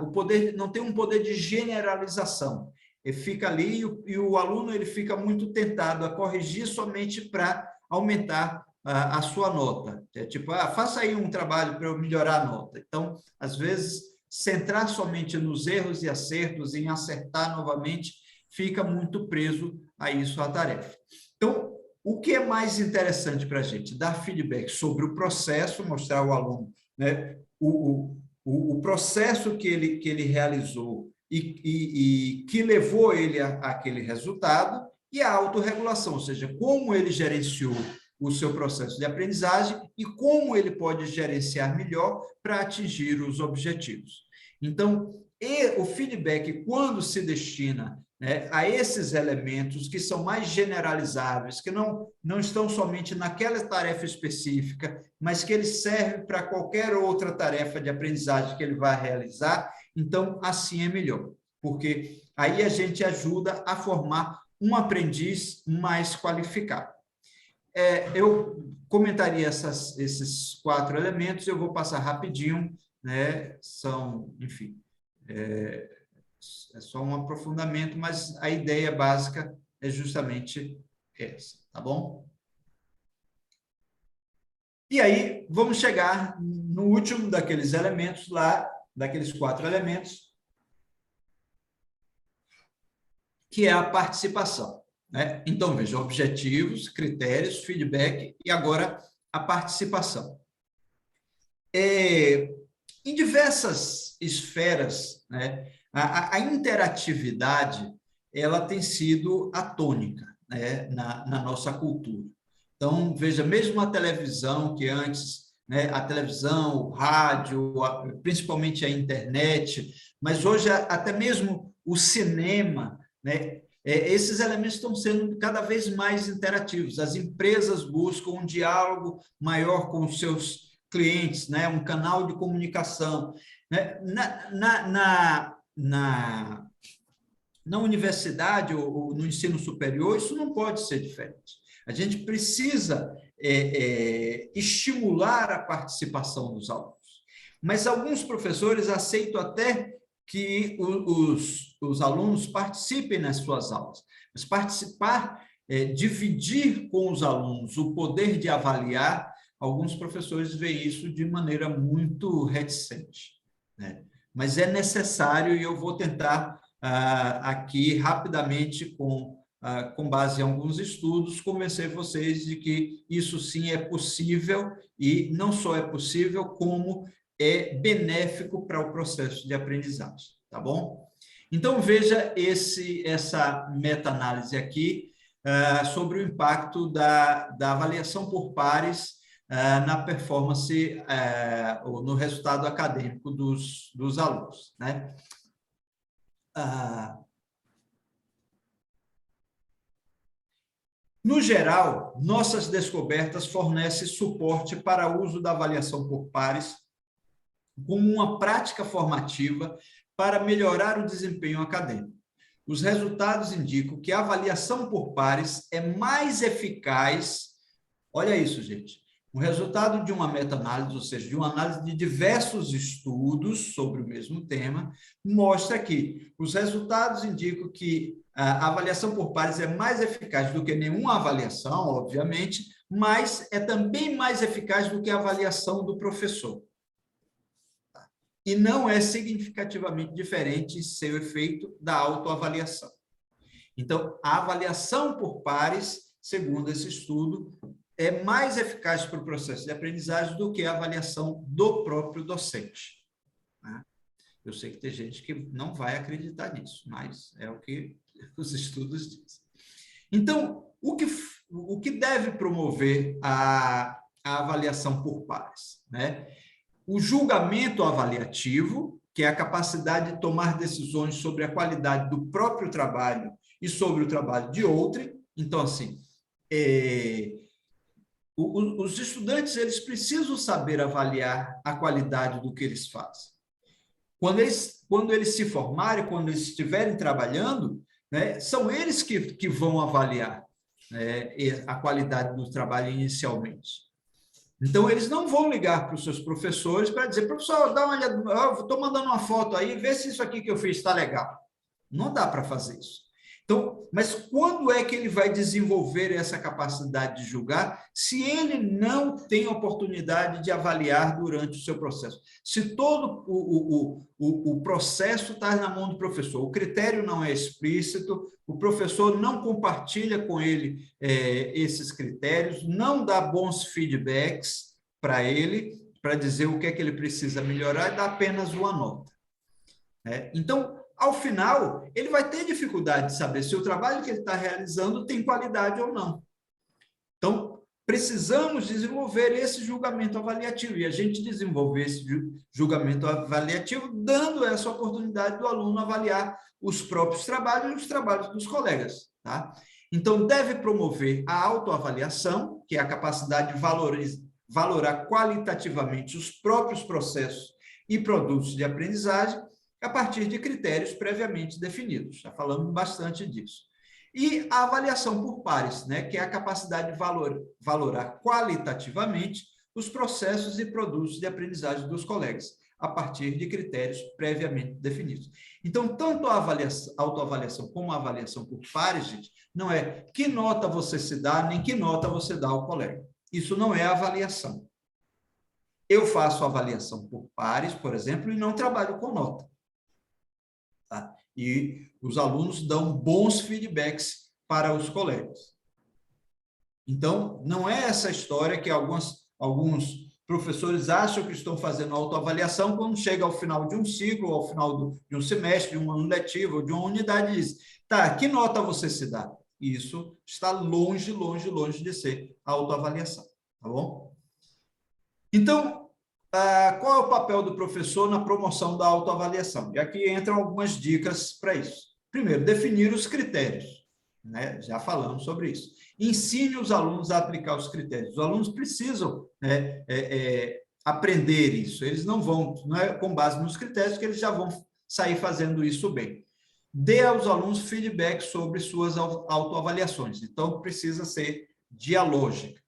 S3: O poder não tem um poder de generalização. Ele fica ali e o aluno ele fica muito tentado a corrigir somente para aumentar a sua nota. É tipo, faça aí um trabalho para eu melhorar a nota. Então, às vezes, centrar somente nos erros e acertos, em acertar novamente, fica muito preso a isso, a tarefa. Então, o que é mais interessante para a gente? Dar feedback sobre o processo, mostrar ao aluno, né, o processo que ele realizou e que levou ele àquele resultado, e a autorregulação, ou seja, como ele gerenciou o seu processo de aprendizagem e como ele pode gerenciar melhor para atingir os objetivos. Então, o feedback, quando se destina, né, a esses elementos que são mais generalizáveis, que não estão somente naquela tarefa específica, mas que ele serve para qualquer outra tarefa de aprendizagem que ele vai realizar, então, assim é melhor, porque aí a gente ajuda a formar um aprendiz mais qualificado. Eu comentaria esses 4 elementos, eu vou passar rapidinho, né? São, enfim, é só um aprofundamento, mas a ideia básica é justamente essa, tá bom? E aí, vamos chegar no último daqueles elementos lá, daqueles 4 elementos, que é a participação, né? Então, veja, objetivos, critérios, feedback e agora a participação. Em diversas esferas, né, a interatividade ela tem sido a tônica, né, na nossa cultura. Então, veja, mesmo a televisão, que antes, né, a televisão, o rádio, principalmente a internet, mas hoje até mesmo o cinema, né, esses elementos estão sendo cada vez mais interativos. As empresas buscam um diálogo maior com os seus clientes, né, um canal de comunicação, né? Na universidade ou no ensino superior, isso não pode ser diferente. A gente precisa estimular a participação dos alunos. Mas alguns professores aceitam até que os alunos participem nas suas aulas. Mas participar, dividir com os alunos o poder de avaliar, alguns professores veem isso de maneira muito reticente, né? Mas é necessário, e eu vou tentar aqui rapidamente, com base em alguns estudos, convencer vocês de que isso sim é possível, e não só é possível, como é benéfico para o processo de aprendizagem, tá bom? Então, veja essa meta-análise aqui sobre o impacto da avaliação por pares na performance, ou no resultado acadêmico dos alunos, né? No geral, nossas descobertas fornecem suporte para o uso da avaliação por pares como uma prática formativa para melhorar o desempenho acadêmico. Os resultados indicam que a avaliação por pares é mais eficaz. Olha isso, gente. O resultado de uma meta-análise, ou seja, de uma análise de diversos estudos sobre o mesmo tema, mostra que os resultados indicam que a avaliação por pares é mais eficaz do que nenhuma avaliação, obviamente, mas é também mais eficaz do que a avaliação do professor. E não é significativamente diferente em seu efeito da autoavaliação. Então, a avaliação por pares, segundo esse estudo, é mais eficaz para o processo de aprendizagem do que a avaliação do próprio docente. Né? Eu sei que tem gente que não vai acreditar nisso, mas é o que os estudos dizem. Então, o que deve promover a avaliação por pares? Né? O julgamento avaliativo, que é a capacidade de tomar decisões sobre a qualidade do próprio trabalho e sobre o trabalho de outrem. Então, assim, os estudantes eles precisam saber avaliar a qualidade do que eles fazem. Quando eles se formarem, quando eles estiverem trabalhando, né, são eles que vão avaliar, né, a qualidade do trabalho inicialmente. Então, eles não vão ligar para os seus professores para dizer, professor, dá uma olhada, estou mandando uma foto aí, vê se isso aqui que eu fiz está legal. Não dá para fazer isso. Então, mas quando é que ele vai desenvolver essa capacidade de julgar se ele não tem oportunidade de avaliar durante o seu processo? Se todo o processo está na mão do professor, o critério não é explícito, o professor não compartilha com ele esses critérios, não dá bons feedbacks para ele, para dizer o que é que ele precisa melhorar, e dá apenas uma nota. Então, ao final, ele vai ter dificuldade de saber se o trabalho que ele está realizando tem qualidade ou não. Então, precisamos desenvolver esse julgamento avaliativo, e a gente desenvolver esse julgamento avaliativo dando essa oportunidade do aluno avaliar os próprios trabalhos e os trabalhos dos colegas. Tá? Então, deve promover a autoavaliação, que é a capacidade de valorar qualitativamente os próprios processos e produtos de aprendizagem, a partir de critérios previamente definidos. Já falamos bastante disso. E a avaliação por pares, né, que é a capacidade de valorar qualitativamente os processos e produtos de aprendizagem dos colegas, a partir de critérios previamente definidos. Então, tanto a autoavaliação como a avaliação por pares, gente, não é que nota você se dá, nem que nota você dá ao colega. Isso não é avaliação. Eu faço avaliação por pares, por exemplo, e não trabalho com nota. Tá? E os alunos dão bons feedbacks para os colegas. Então, não é essa história que alguns professores acham que estão fazendo autoavaliação quando chega ao final de um ciclo, ao final de um semestre, de um ano letivo, ou de uma unidade, e diz, tá, que nota você se dá? Isso está longe, longe, longe de ser autoavaliação, tá bom? Então, qual é o papel do professor na promoção da autoavaliação? E aqui entram algumas dicas para isso. Primeiro, definir os critérios. Né? Já falamos sobre isso. Ensine os alunos a aplicar os critérios. Os alunos precisam aprender isso. Eles não é com base nos critérios que eles já vão sair fazendo isso bem. Dê aos alunos feedback sobre suas autoavaliações. Então, precisa ser dialógica.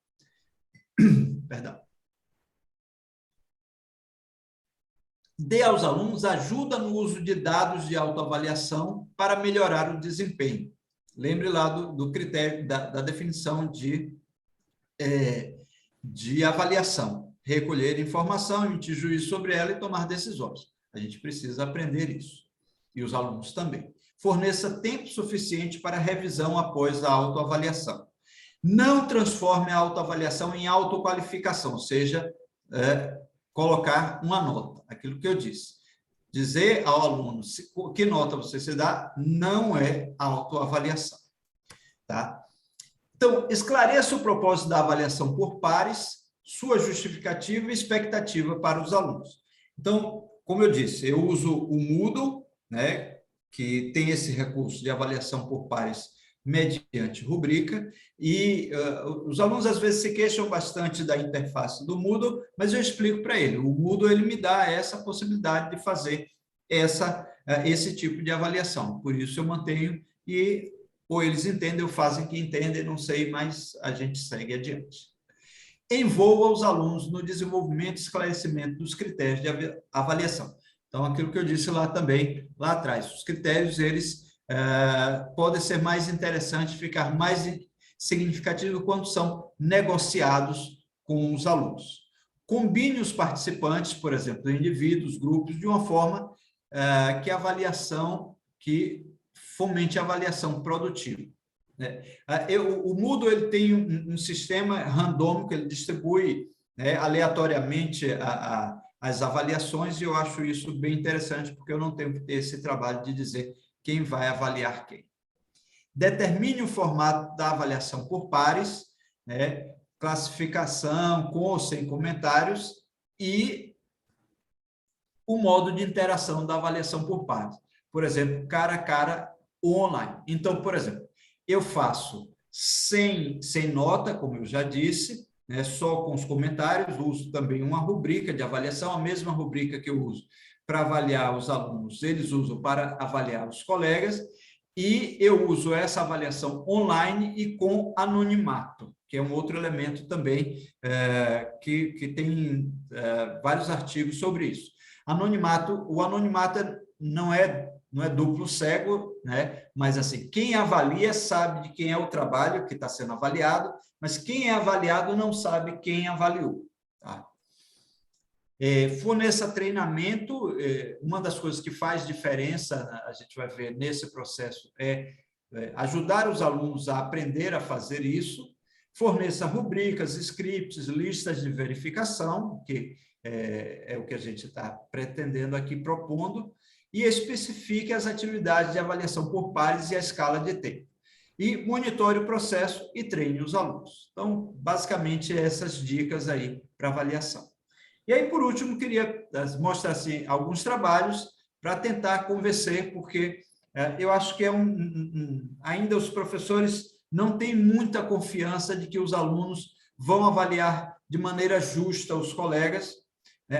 S3: Perdão. Dê aos alunos ajuda no uso de dados de autoavaliação para melhorar o desempenho. Lembre lá do critério, da definição de avaliação. Recolher informação, emitir juízo sobre ela e tomar decisões. A gente precisa aprender isso. E os alunos também. Forneça tempo suficiente para revisão após a autoavaliação. Não transforme a autoavaliação em autoqualificação, ou seja, colocar uma nota, aquilo que eu disse. Dizer ao aluno que nota você se dá não é autoavaliação. Tá? Então, esclareça o propósito da avaliação por pares, sua justificativa e expectativa para os alunos. Então, como eu disse, eu uso o Moodle, né, que tem esse recurso de avaliação por pares mediante rubrica, e os alunos às vezes se queixam bastante da interface do Moodle, mas eu explico para ele. O Moodle ele me dá essa possibilidade de fazer esse tipo de avaliação. Por isso eu mantenho e ou eles entendem ou fazem que entendem, não sei, mas a gente segue adiante. Envolva os alunos no desenvolvimento e esclarecimento dos critérios de avaliação. Então, aquilo que eu disse lá também, lá atrás, os critérios, eles podem ser mais interessantes, ficar mais significativos quando são negociados com os alunos. Combine os participantes, por exemplo, indivíduos, grupos, de uma forma que a avaliação que fomente a avaliação produtiva. Né? O Moodle ele tem um sistema randômico, ele distribui, né, aleatoriamente as avaliações, e eu acho isso bem interessante, porque eu não tenho que ter esse trabalho de dizer quem vai avaliar quem. Determine o formato da avaliação por pares, né, classificação com ou sem comentários, e o modo de interação da avaliação por pares. Por exemplo, cara a cara ou online. Então, por exemplo, eu faço sem nota, como eu já disse, né, só com os comentários, uso também uma rubrica de avaliação, a mesma rubrica que eu uso para avaliar os alunos, eles usam para avaliar os colegas, e eu uso essa avaliação online e com anonimato, que é um outro elemento também que tem vários artigos sobre isso. O anonimato não é duplo cego, né? Mas assim, quem avalia sabe de quem é o trabalho que está sendo avaliado, mas quem é avaliado não sabe quem avaliou. Tá? Forneça treinamento. Uma das coisas que faz diferença, a gente vai ver nesse processo, é ajudar os alunos a aprender a fazer isso. Forneça rubricas, scripts, listas de verificação, que é o que a gente está pretendendo aqui, propondo, e especifique as atividades de avaliação por pares e a escala de tempo. E monitore o processo e treine os alunos. Então, basicamente, essas dicas aí para avaliação. E aí, por último, queria mostrar assim, alguns trabalhos para tentar convencer, porque eu acho que ainda os professores não têm muita confiança de que os alunos vão avaliar de maneira justa os colegas,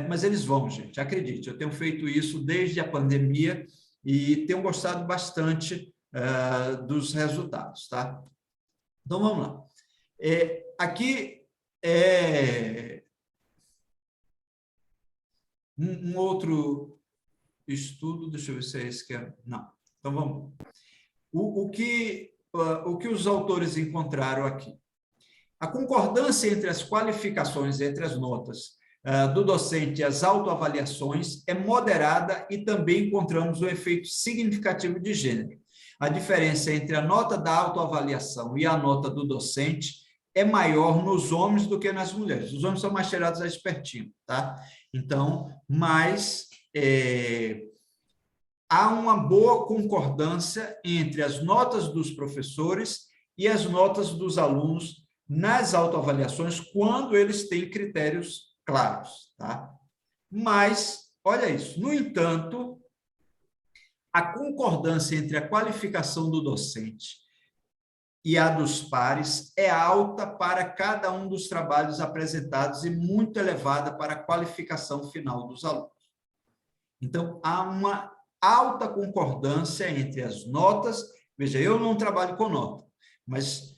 S3: mas eles vão, gente, acredite, eu tenho feito isso desde a pandemia e tenho gostado bastante dos resultados, tá? Então, vamos lá. Aqui é um outro estudo, deixa eu ver se é esse que é... Não, então vamos. O que os autores encontraram aqui? A concordância entre as qualificações, entre as notas do docente e as autoavaliações é moderada, e também encontramos um efeito significativo de gênero. A diferença entre a nota da autoavaliação e a nota do docente é maior nos homens do que nas mulheres. Os homens são mais cheirados a espertinho, tá? Então, mas há uma boa concordância entre as notas dos professores e as notas dos alunos nas autoavaliações, quando eles têm critérios claros, tá? Mas, olha isso, no entanto, a concordância entre a qualificação do docente e a dos pares é alta para cada um dos trabalhos apresentados e muito elevada para a qualificação final dos alunos. Então, há uma alta concordância entre as notas. Veja, eu não trabalho com nota, mas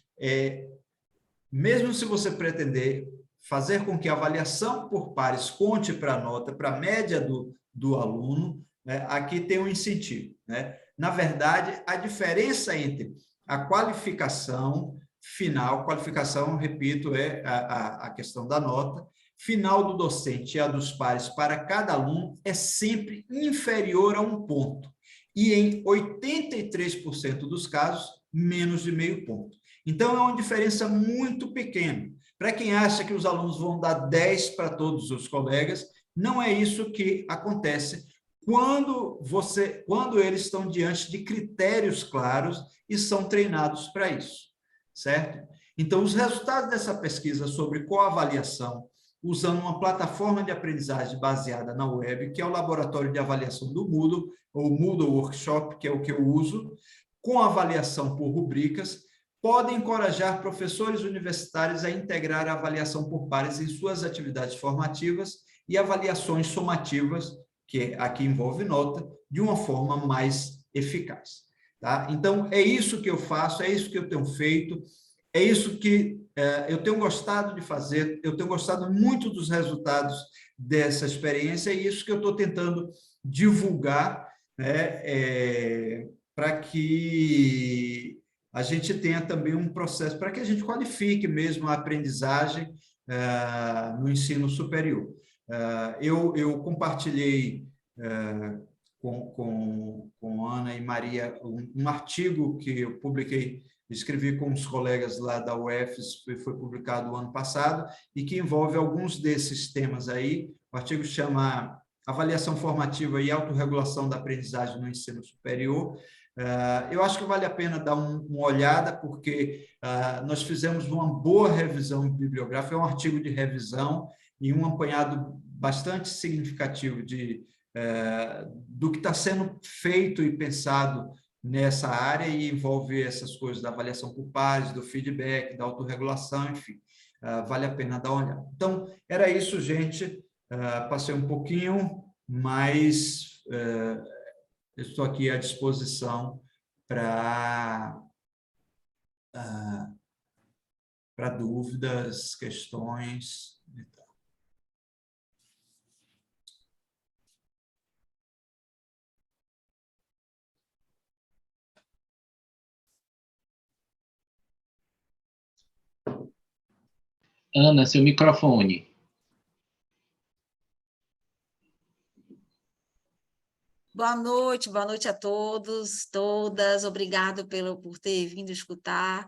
S3: mesmo se você pretender fazer com que a avaliação por pares conte para a nota, para a média do aluno, né, aqui tem um incentivo, né? Na verdade, a diferença entre a qualificação final, qualificação, repito, é a questão da nota, final do docente e a dos pares para cada aluno é sempre inferior a 1 ponto. E em 83% dos casos, menos de meio ponto. Então, é uma diferença muito pequena. Para quem acha que os alunos vão dar 10 para todos os colegas, não é isso que acontece quando eles estão diante de critérios claros e são treinados para isso, certo? Então, os resultados dessa pesquisa sobre coavaliação, usando uma plataforma de aprendizagem baseada na web, que é o laboratório de avaliação do Moodle, ou Moodle Workshop, que é o que eu uso, com avaliação por rubricas, podem encorajar professores universitários a integrar a avaliação por pares em suas atividades formativas e avaliações somativas, que aqui envolve nota, de uma forma mais eficaz. Tá? Então, é isso que eu faço, é isso que eu tenho feito, é isso que eu tenho gostado de fazer, eu tenho gostado muito dos resultados dessa experiência, e isso que eu estou tentando divulgar, né, para que a gente tenha também um processo, para que a gente qualifique mesmo a aprendizagem no ensino superior. Eu compartilhei com Ana e Maria um artigo que eu publiquei, escrevi com os colegas lá da UFES, foi publicado ano passado, e que envolve alguns desses temas aí. O artigo chama Avaliação Formativa e Autorregulação da Aprendizagem no Ensino Superior. Eu acho que vale a pena dar uma olhada, porque nós fizemos uma boa revisão bibliográfica, é um artigo de revisão e um apanhado bastante significativo do que está sendo feito e pensado nessa área, e envolve essas coisas da avaliação por pares, do feedback, da autorregulação, enfim, vale a pena dar uma olhada. Então, era isso, gente. Passei um pouquinho, mas estou aqui à disposição para dúvidas, questões.
S1: Ana, seu microfone.
S6: Boa noite a todos, todas. Obrigado por ter vindo escutar,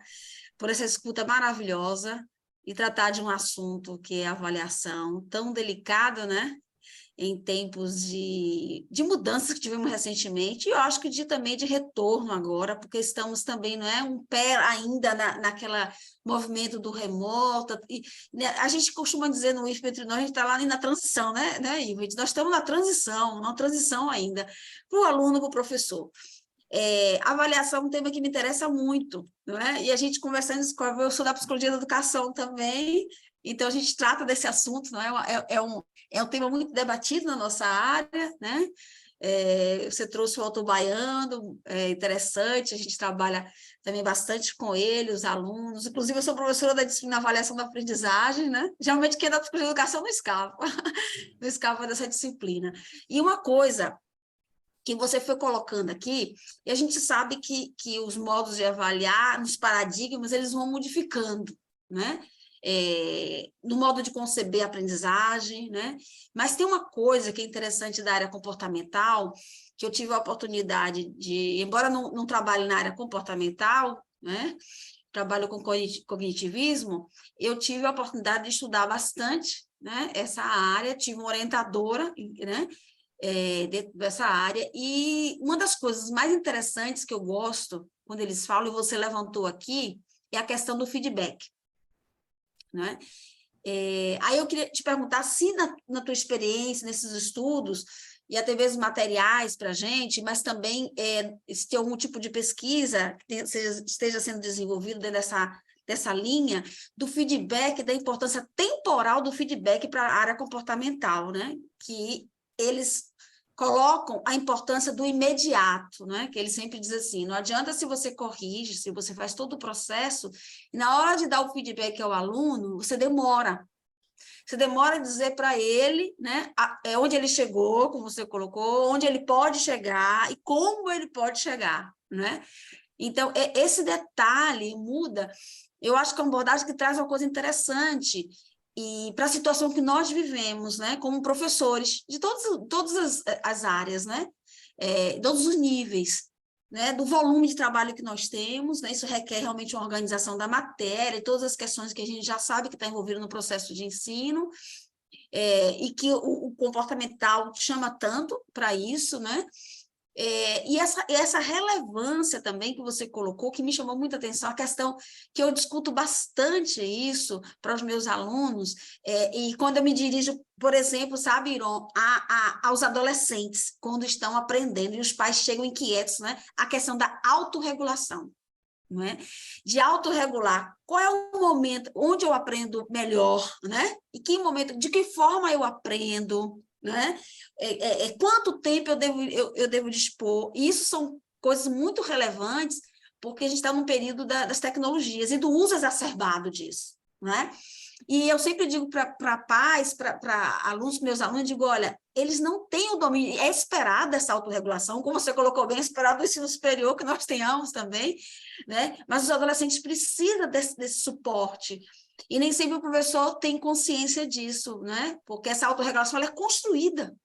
S6: por essa escuta maravilhosa e tratar de um assunto que é a avaliação tão delicado, né? Em tempos de mudanças que tivemos recentemente, e eu acho que também de retorno agora, porque estamos também, não é, um pé ainda naquela movimento do remoto, e, né, a gente costuma dizer no IFP entre nós, a gente está lá na transição, né, Ivo? Nós estamos na transição ainda, para o aluno, para o professor. Avaliação é um tema que me interessa muito, não é? E a gente conversando, eu sou da psicologia da educação também, então a gente trata desse assunto, não é? É um tema muito debatido na nossa área, né? Você trouxe o Alto Baiano, é interessante, a gente trabalha também bastante com ele, os alunos, inclusive eu sou professora da disciplina Avaliação da Aprendizagem, né? Geralmente quem é da psicologia da educação não escapa, não escapa dessa disciplina. E uma coisa que você foi colocando aqui, e a gente sabe que os modos de avaliar, nos paradigmas, eles vão modificando, né? No modo de conceber a aprendizagem, né? Mas tem uma coisa que é interessante da área comportamental, que eu tive a oportunidade de, embora não trabalhe na área comportamental, né? Trabalho com cognitivismo, eu tive a oportunidade de estudar bastante, né? Essa área, tive uma orientadora, né? Dentro dessa área, e uma das coisas mais interessantes que eu gosto, quando eles falam, e você levantou aqui, é a questão do feedback, né? Aí eu queria te perguntar se na tua experiência, nesses estudos, e até mesmo materiais para a gente, mas também se tem algum tipo de pesquisa que esteja sendo desenvolvido dentro dessa linha do feedback, da importância temporal do feedback para a área comportamental, né? Que eles colocam a importância do imediato, né? Que eles sempre dizem assim, não adianta se você corrige, se você faz todo o processo, e na hora de dar o feedback ao aluno, você demora. Você demora a dizer para ele, né, onde ele chegou, como você colocou, onde ele pode chegar e como ele pode chegar, né? Então, esse detalhe muda. Eu acho que é uma abordagem que traz uma coisa interessante e para a situação que nós vivemos, né, como professores de todas as áreas, né, todos os níveis, né, do volume de trabalho que nós temos, né, isso requer realmente uma organização da matéria e todas as questões que a gente já sabe que está envolvido no processo de ensino, e que o comportamental chama tanto para isso, né? E essa relevância também que você colocou, que me chamou muita atenção, a questão que eu discuto bastante isso para os meus alunos, e quando eu me dirijo, por exemplo, sabe, Iron, aos adolescentes, quando estão aprendendo, e os pais chegam inquietos, né? A questão da autorregulação, não é? De autorregular. Qual é o momento onde eu aprendo melhor, né? E que momento, de que forma eu aprendo, né? Quanto tempo eu devo dispor? E isso são coisas muito relevantes, porque a gente está num período das tecnologias e do uso exacerbado disso, né? E eu sempre digo para pais, para alunos, meus alunos, digo, olha, eles não têm o domínio, é esperado essa autorregulação, como você colocou bem, é esperado do ensino superior, que nós tenhamos também, né? Mas os adolescentes precisam desse suporte, e nem sempre o professor tem consciência disso, né? Porque essa autorregulação ela é construída,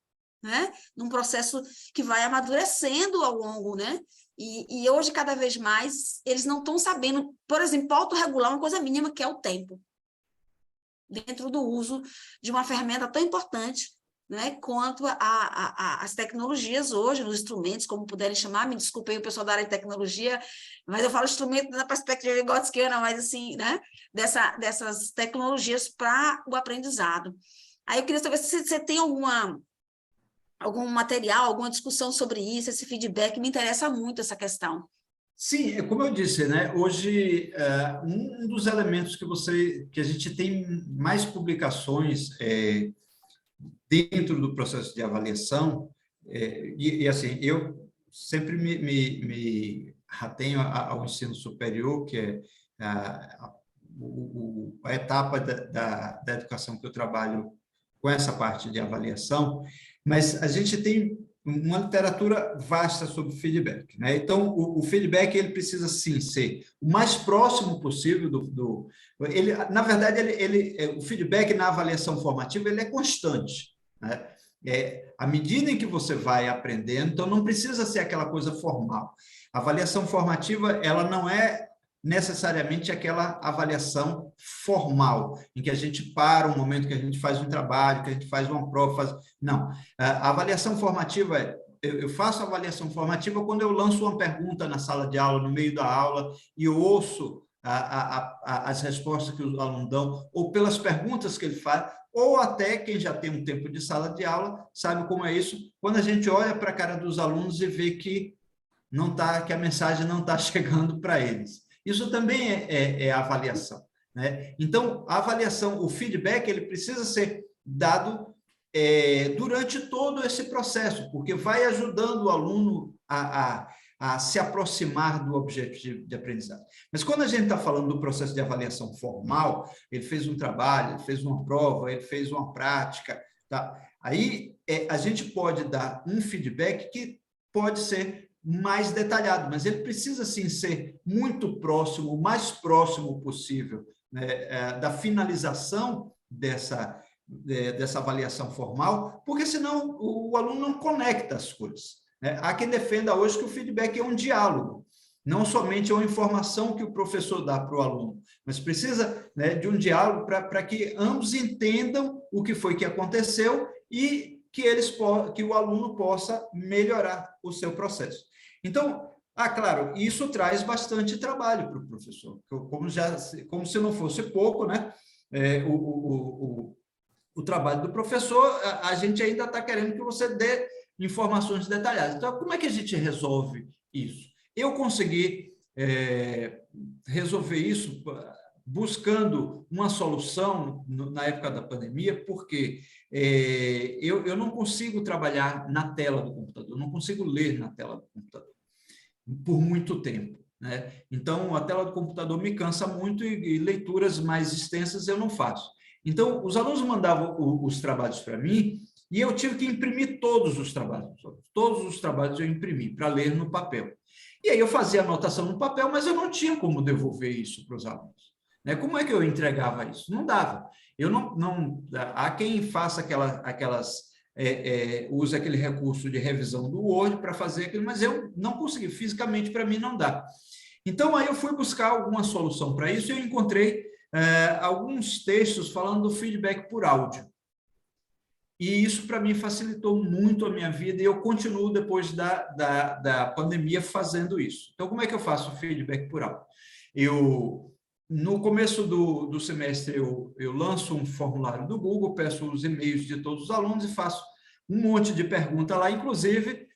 S6: né? Num processo que vai amadurecendo ao longo, né? E hoje, cada vez mais, eles não estão sabendo, por exemplo, autorregular uma coisa mínima, que é o tempo, dentro do uso de uma ferramenta tão importante, né, quanto as tecnologias hoje, nos instrumentos, como puderem chamar, me desculpem o pessoal da área de tecnologia, mas eu falo instrumento na perspectiva vigotskiana, mas assim, né, dessas tecnologias para o aprendizado. Aí eu queria saber se você tem algum material, alguma discussão sobre isso, esse feedback, me interessa muito essa questão.
S3: Sim, como eu disse, né? Hoje, um dos elementos que a gente tem mais publicações dentro do processo de avaliação, e assim, eu sempre me atenho ao ensino superior, que é a etapa da educação que eu trabalho com essa parte de avaliação, mas a gente tem uma literatura vasta sobre feedback, né? Então, o feedback ele precisa, sim, ser o mais próximo possível ele, na verdade, o feedback na avaliação formativa ele é constante, né? À medida em que você vai aprendendo, então não precisa ser aquela coisa formal. A avaliação formativa, ela não é necessariamente aquela avaliação formal, em que a gente para um momento que a gente faz um trabalho, que a gente faz uma prova, não. A avaliação formativa eu faço a avaliação formativa quando eu lanço uma pergunta na sala de aula, no meio da aula, e eu ouço as respostas que os alunos dão, ou pelas perguntas que ele faz, ou até quem já tem um tempo de sala de aula sabe como é isso, quando a gente olha para a cara dos alunos e vê que a mensagem não está chegando para eles. Isso também é avaliação, né? Então, a avaliação, o feedback, ele precisa ser dado durante todo esse processo, porque vai ajudando o aluno a se aproximar do objetivo de aprendizagem. Mas quando a gente está falando do processo de avaliação formal, ele fez um trabalho, ele fez uma prova, ele fez uma prática, tá? Aí a gente pode dar um feedback que pode ser mais detalhado, mas ele precisa, sim, ser muito próximo, o mais próximo possível, né, da finalização dessa avaliação formal, porque senão o aluno não conecta as coisas, né? Há quem defenda hoje que o feedback é um diálogo, não somente é uma informação que o professor dá para o aluno, mas precisa, né, de um diálogo para que ambos entendam o que foi que aconteceu e que o aluno possa melhorar o seu processo. Então, claro, isso traz bastante trabalho para o professor, como se não fosse pouco, né? O trabalho do professor, a gente ainda está querendo que você dê informações detalhadas. Então, como é que a gente resolve isso? Eu consegui resolver isso buscando uma solução na época da pandemia, porque eu não consigo trabalhar na tela do computador, não consigo ler na tela do computador por muito tempo, né? Então, a tela do computador me cansa muito e leituras mais extensas eu não faço. Então, os alunos mandavam os trabalhos para mim e eu tive que imprimir todos os trabalhos. Todos os trabalhos eu imprimi para ler no papel. E aí eu fazia anotação no papel, mas eu não tinha como devolver isso para os alunos, né? Como é que eu entregava isso? Não dava. Há quem faça use aquele recurso de revisão do Word para fazer aquilo, mas eu não consegui, fisicamente para mim não dá. Então, aí eu fui buscar alguma solução para isso e eu encontrei alguns textos falando do feedback por áudio. E isso, para mim, facilitou muito a minha vida e eu continuo, depois da pandemia, fazendo isso. Então, como é que eu faço o feedback por áudio? No começo do semestre, eu lanço um formulário do Google, peço os e-mails de todos os alunos e faço um monte de perguntas lá. Inclusive,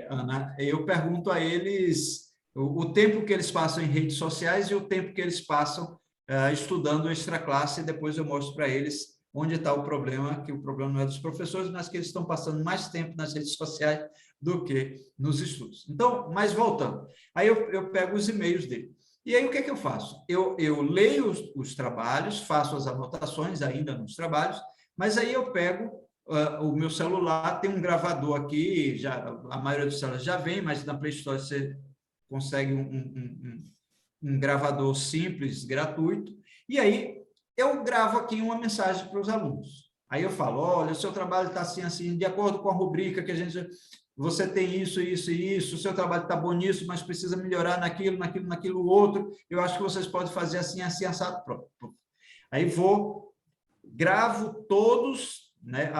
S3: Ana, eu pergunto a eles o tempo que eles passam em redes sociais e o tempo que eles passam estudando extra classe, e depois eu mostro para eles onde está o problema, que o problema não é dos professores, mas que eles estão passando mais tempo nas redes sociais do que nos estudos. Então, mas voltando, aí eu pego os e-mails dele. E aí, o que é que eu faço? Eu leio os trabalhos, faço as anotações ainda nos trabalhos, mas aí eu pego o meu celular, tem um gravador aqui, a maioria dos celulares já vem, mas na Play Store você consegue um gravador simples, gratuito, e aí eu gravo aqui uma mensagem para os alunos. Aí eu falo, olha, o seu trabalho está assim, assim, de acordo com a rubrica que a gente... Você tem isso, isso e isso, o seu trabalho está bom nisso, mas precisa melhorar naquilo outro, eu acho que vocês podem fazer assim, assim, assado, pronto. Aí vou, gravo todos, né,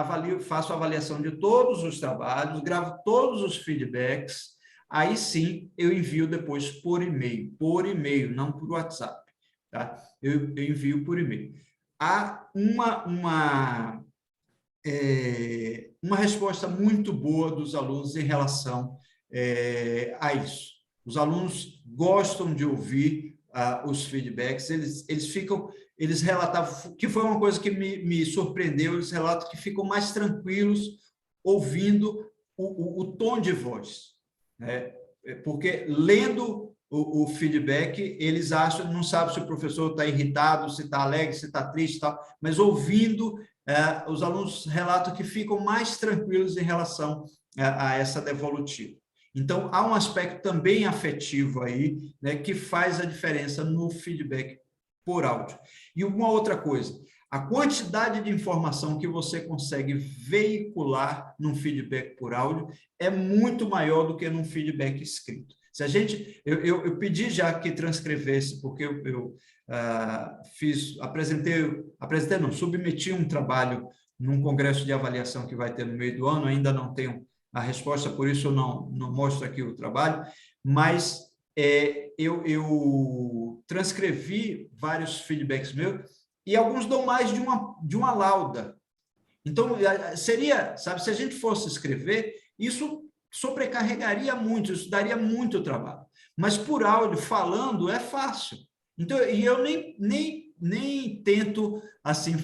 S3: faço a avaliação de todos os trabalhos, gravo todos os feedbacks, aí sim eu envio depois por e-mail, não por WhatsApp, tá? Eu envio por e-mail. Há uma resposta muito boa dos alunos em relação a isso. Os alunos gostam de ouvir os feedbacks, eles relatavam, que foi uma coisa que me surpreendeu, eles relatam que ficam mais tranquilos ouvindo o tom de voz, né? Porque lendo o feedback, eles acham, não sabem se o professor está irritado, se está alegre, se está triste, tal, mas ouvindo, os alunos relatam que ficam mais tranquilos em relação a essa devolutiva. Então, há um aspecto também afetivo aí, né, que faz a diferença no feedback por áudio. E uma outra coisa, a quantidade de informação que você consegue veicular num feedback por áudio é muito maior do que num feedback escrito. Se a gente, eu pedi já que transcrevesse, porque eu submeti um trabalho num congresso de avaliação que vai ter no meio do ano, ainda não tenho a resposta, por isso eu não mostro aqui o trabalho, mas eu transcrevi vários feedbacks meus e alguns dão mais de uma lauda. Então, seria, sabe, se a gente fosse escrever, isso sobrecarregaria muito, isso daria muito trabalho. Mas por áudio, falando, é fácil. Então, e eu nem tento, assim,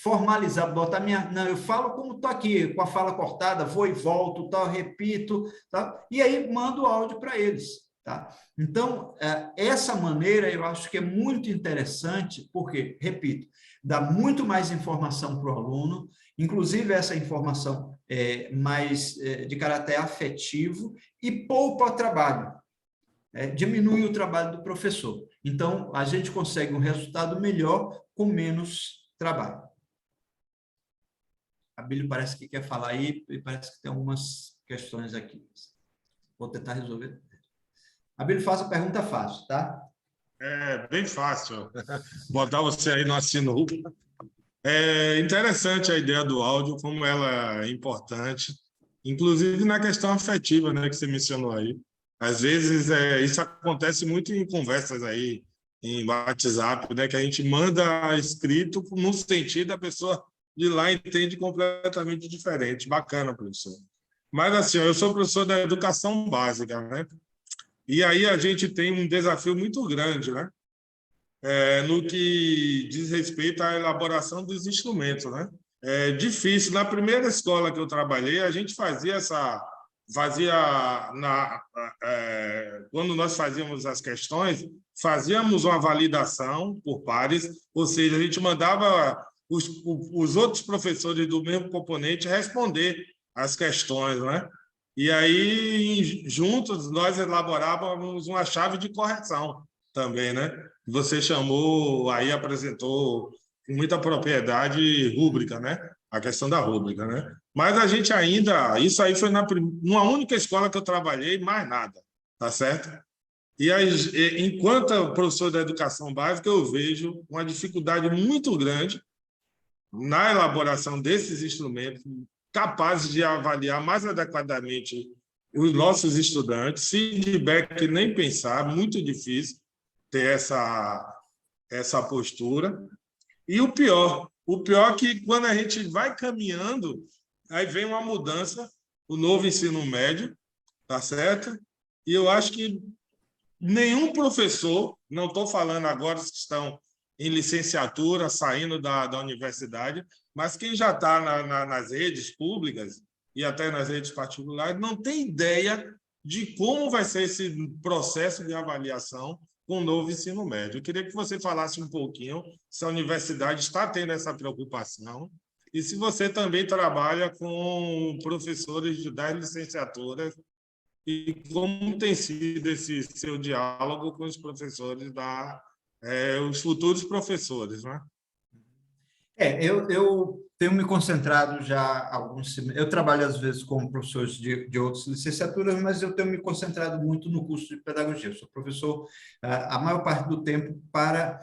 S3: formalizar, botar minha... Não, eu falo como estou aqui, com a fala cortada, vou e volto, tal, repito, tal, e aí mando o áudio para eles. Tá? Então, essa maneira eu acho que é muito interessante, porque, repito, dá muito mais informação para o aluno, inclusive essa informação mais de caráter afetivo, e poupa o trabalho, diminui o trabalho do professor. Então, a gente consegue um resultado melhor com menos trabalho. A Bíblia parece que quer falar aí, e parece que tem algumas questões aqui. Vou tentar resolver. Abílio, faça a pergunta fácil, tá?
S7: É bem fácil. Botar você aí no sinuca. É interessante a ideia do áudio, como ela é importante, inclusive na questão afetiva, né, que você mencionou aí. Às vezes, isso acontece muito em conversas aí, em WhatsApp, né, que a gente manda escrito no sentido da pessoa de lá entende completamente diferente. Bacana, professor. Mas, assim, eu sou professor da educação básica, né? E aí a gente tem um desafio muito grande, né? No que diz respeito à elaboração dos instrumentos, né? É difícil. Na primeira escola que eu trabalhei, a gente quando nós fazíamos as questões, fazíamos uma validação por pares, ou seja, a gente mandava os outros professores do mesmo componente responder as questões, né? E aí, juntos, nós elaborávamos uma chave de correção também, né? Você chamou, aí apresentou com muita propriedade rúbrica, né? A questão da rúbrica, né? Mas a gente ainda... Isso aí foi numa única escola que eu trabalhei, mais nada, tá certo? E aí, enquanto professor da educação básica, eu vejo uma dificuldade muito grande na elaboração desses instrumentos capazes de avaliar mais adequadamente os nossos estudantes. Feedback, nem pensar, muito difícil ter essa postura. E o pior é que quando a gente vai caminhando, aí vem uma mudança, o novo ensino médio, tá certo? E eu acho que nenhum professor, não estou falando agora que estão em licenciatura, saindo da universidade, mas quem já está nas redes públicas e até nas redes particulares não tem ideia de como vai ser esse processo de avaliação com o novo ensino médio. Eu queria que você falasse um pouquinho se a universidade está tendo essa preocupação e se você também trabalha com professores das licenciaturas e como tem sido esse seu diálogo com os professores os futuros professores, né?
S3: Eu tenho me concentrado já alguns semestres. Eu trabalho, às vezes, como professor de outras licenciaturas, mas eu tenho me concentrado muito no curso de pedagogia. Eu sou professor a maior parte do tempo para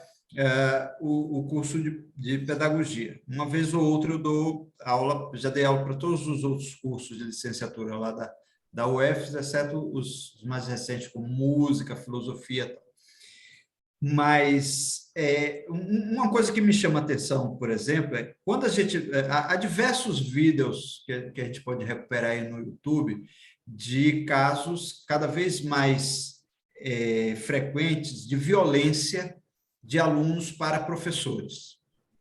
S3: o curso de pedagogia. Uma vez ou outra eu dou aula, já dei aula para todos os outros cursos de licenciatura lá da UFES, exceto os mais recentes, como música, filosofia e tal. Mas uma coisa que me chama a atenção, por exemplo, é quando a gente... Há diversos vídeos que a gente pode recuperar aí no YouTube de casos cada vez mais frequentes de violência de alunos para professores,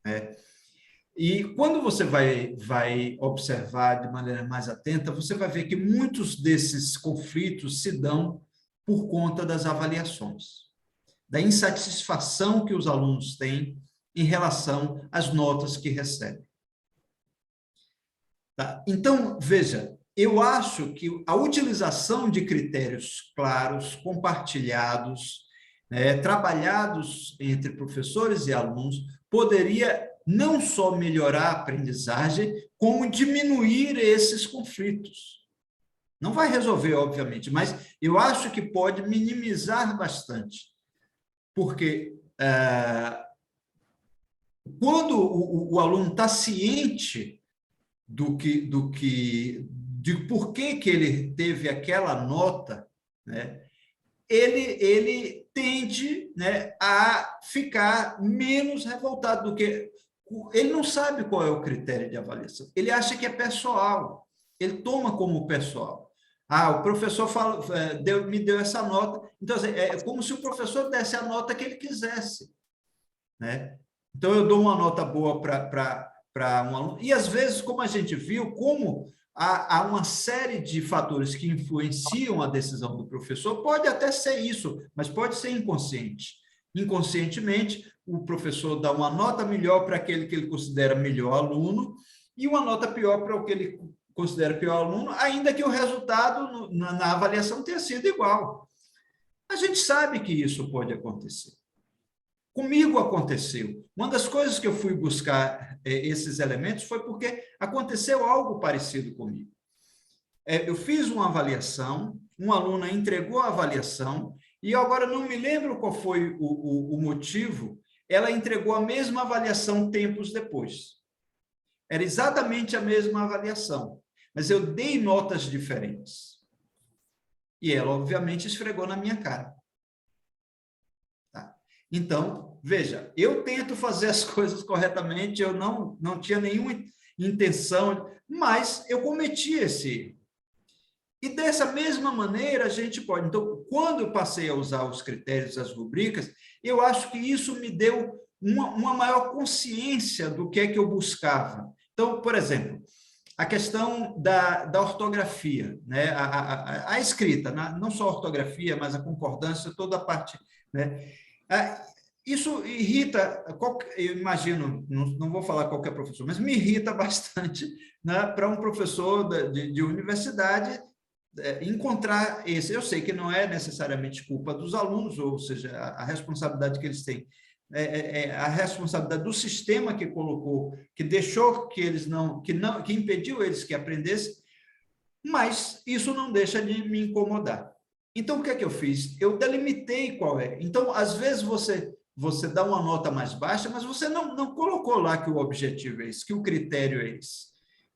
S3: né? E quando você vai observar de maneira mais atenta, você vai ver que muitos desses conflitos se dão por conta das avaliações, da insatisfação que os alunos têm em relação às notas que recebem. Tá? Então, veja, eu acho que a utilização de critérios claros, compartilhados, trabalhados entre professores e alunos, poderia não só melhorar a aprendizagem, como diminuir esses conflitos. Não vai resolver, obviamente, mas eu acho que pode minimizar bastante. Porque quando o aluno está ciente de por que ele teve aquela nota, né, ele tende, né, a ficar menos revoltado do que... Ele não sabe qual é o critério de avaliação. Ele acha que é pessoal. Ele toma como pessoal. O professor me deu essa nota. Então, assim, é como se o professor desse a nota que ele quisesse, né? Então, eu dou uma nota boa para um aluno. E, às vezes, como a gente viu, como há uma série de fatores que influenciam a decisão do professor, pode até ser isso, mas pode ser inconsciente. Inconscientemente, o professor dá uma nota melhor para aquele que ele considera melhor aluno e uma nota pior para o que ele considera pior aluno, ainda que o resultado na avaliação tenha sido igual. A gente sabe que isso pode acontecer. Comigo aconteceu. Uma das coisas que eu fui buscar esses elementos foi porque aconteceu algo parecido comigo. Eu fiz uma avaliação, uma aluna entregou a avaliação, e agora não me lembro qual foi o motivo, ela entregou a mesma avaliação tempos depois. Era exatamente a mesma avaliação, mas eu dei notas diferentes. E ela, obviamente, esfregou na minha cara. Tá? Então, veja, eu tento fazer as coisas corretamente, eu não tinha nenhuma intenção, mas eu cometi esse erro. E dessa mesma maneira a gente pode... Então, quando eu passei a usar os critérios, as rubricas, eu acho que isso me deu uma maior consciência do que é que eu buscava. Então, por exemplo, a questão da ortografia, né? A escrita, não só a ortografia, mas a concordância, toda a parte... Né? Isso irrita, eu imagino, não vou falar qualquer professor, mas me irrita bastante, né, para um professor de universidade encontrar esse. Eu sei que não é necessariamente culpa dos alunos, ou seja, a responsabilidade que eles têm, a responsabilidade do sistema que colocou, que deixou que eles que impediu eles que aprendessem, mas isso não deixa de me incomodar. Então, o que é que eu fiz? Eu delimitei qual é. Então, às vezes, você dá uma nota mais baixa, mas você não colocou lá que o objetivo é esse, que o critério é esse,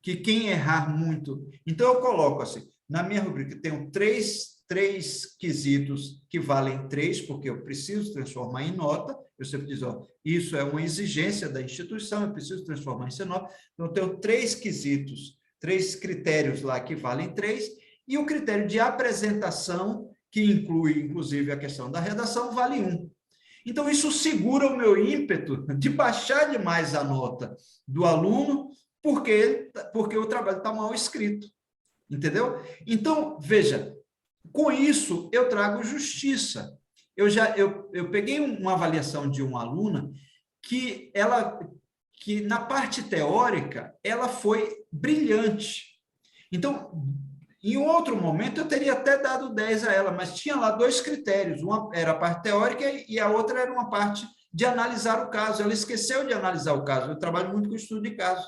S3: que quem errar muito... Então, eu coloco assim, na minha rubrica, tenho três quesitos que valem 3, porque eu preciso transformar em nota. Eu sempre digo, isso é uma exigência da instituição, eu preciso transformar isso em nota. Então, eu tenho 3 quesitos, 3 critérios lá que valem 3, e o critério de apresentação, que inclui, inclusive, a questão da redação, vale 1. Então, isso segura o meu ímpeto de baixar demais a nota do aluno, porque o trabalho está mal escrito. Entendeu? Então, veja, com isso eu trago justiça. Eu peguei uma avaliação de uma aluna que na parte teórica ela foi brilhante. Então, em outro momento eu teria até dado 10 a ela, mas tinha lá 2 critérios, uma era a parte teórica e a outra era uma parte de analisar o caso. Ela esqueceu de analisar o caso. Eu trabalho muito com estudo de caso.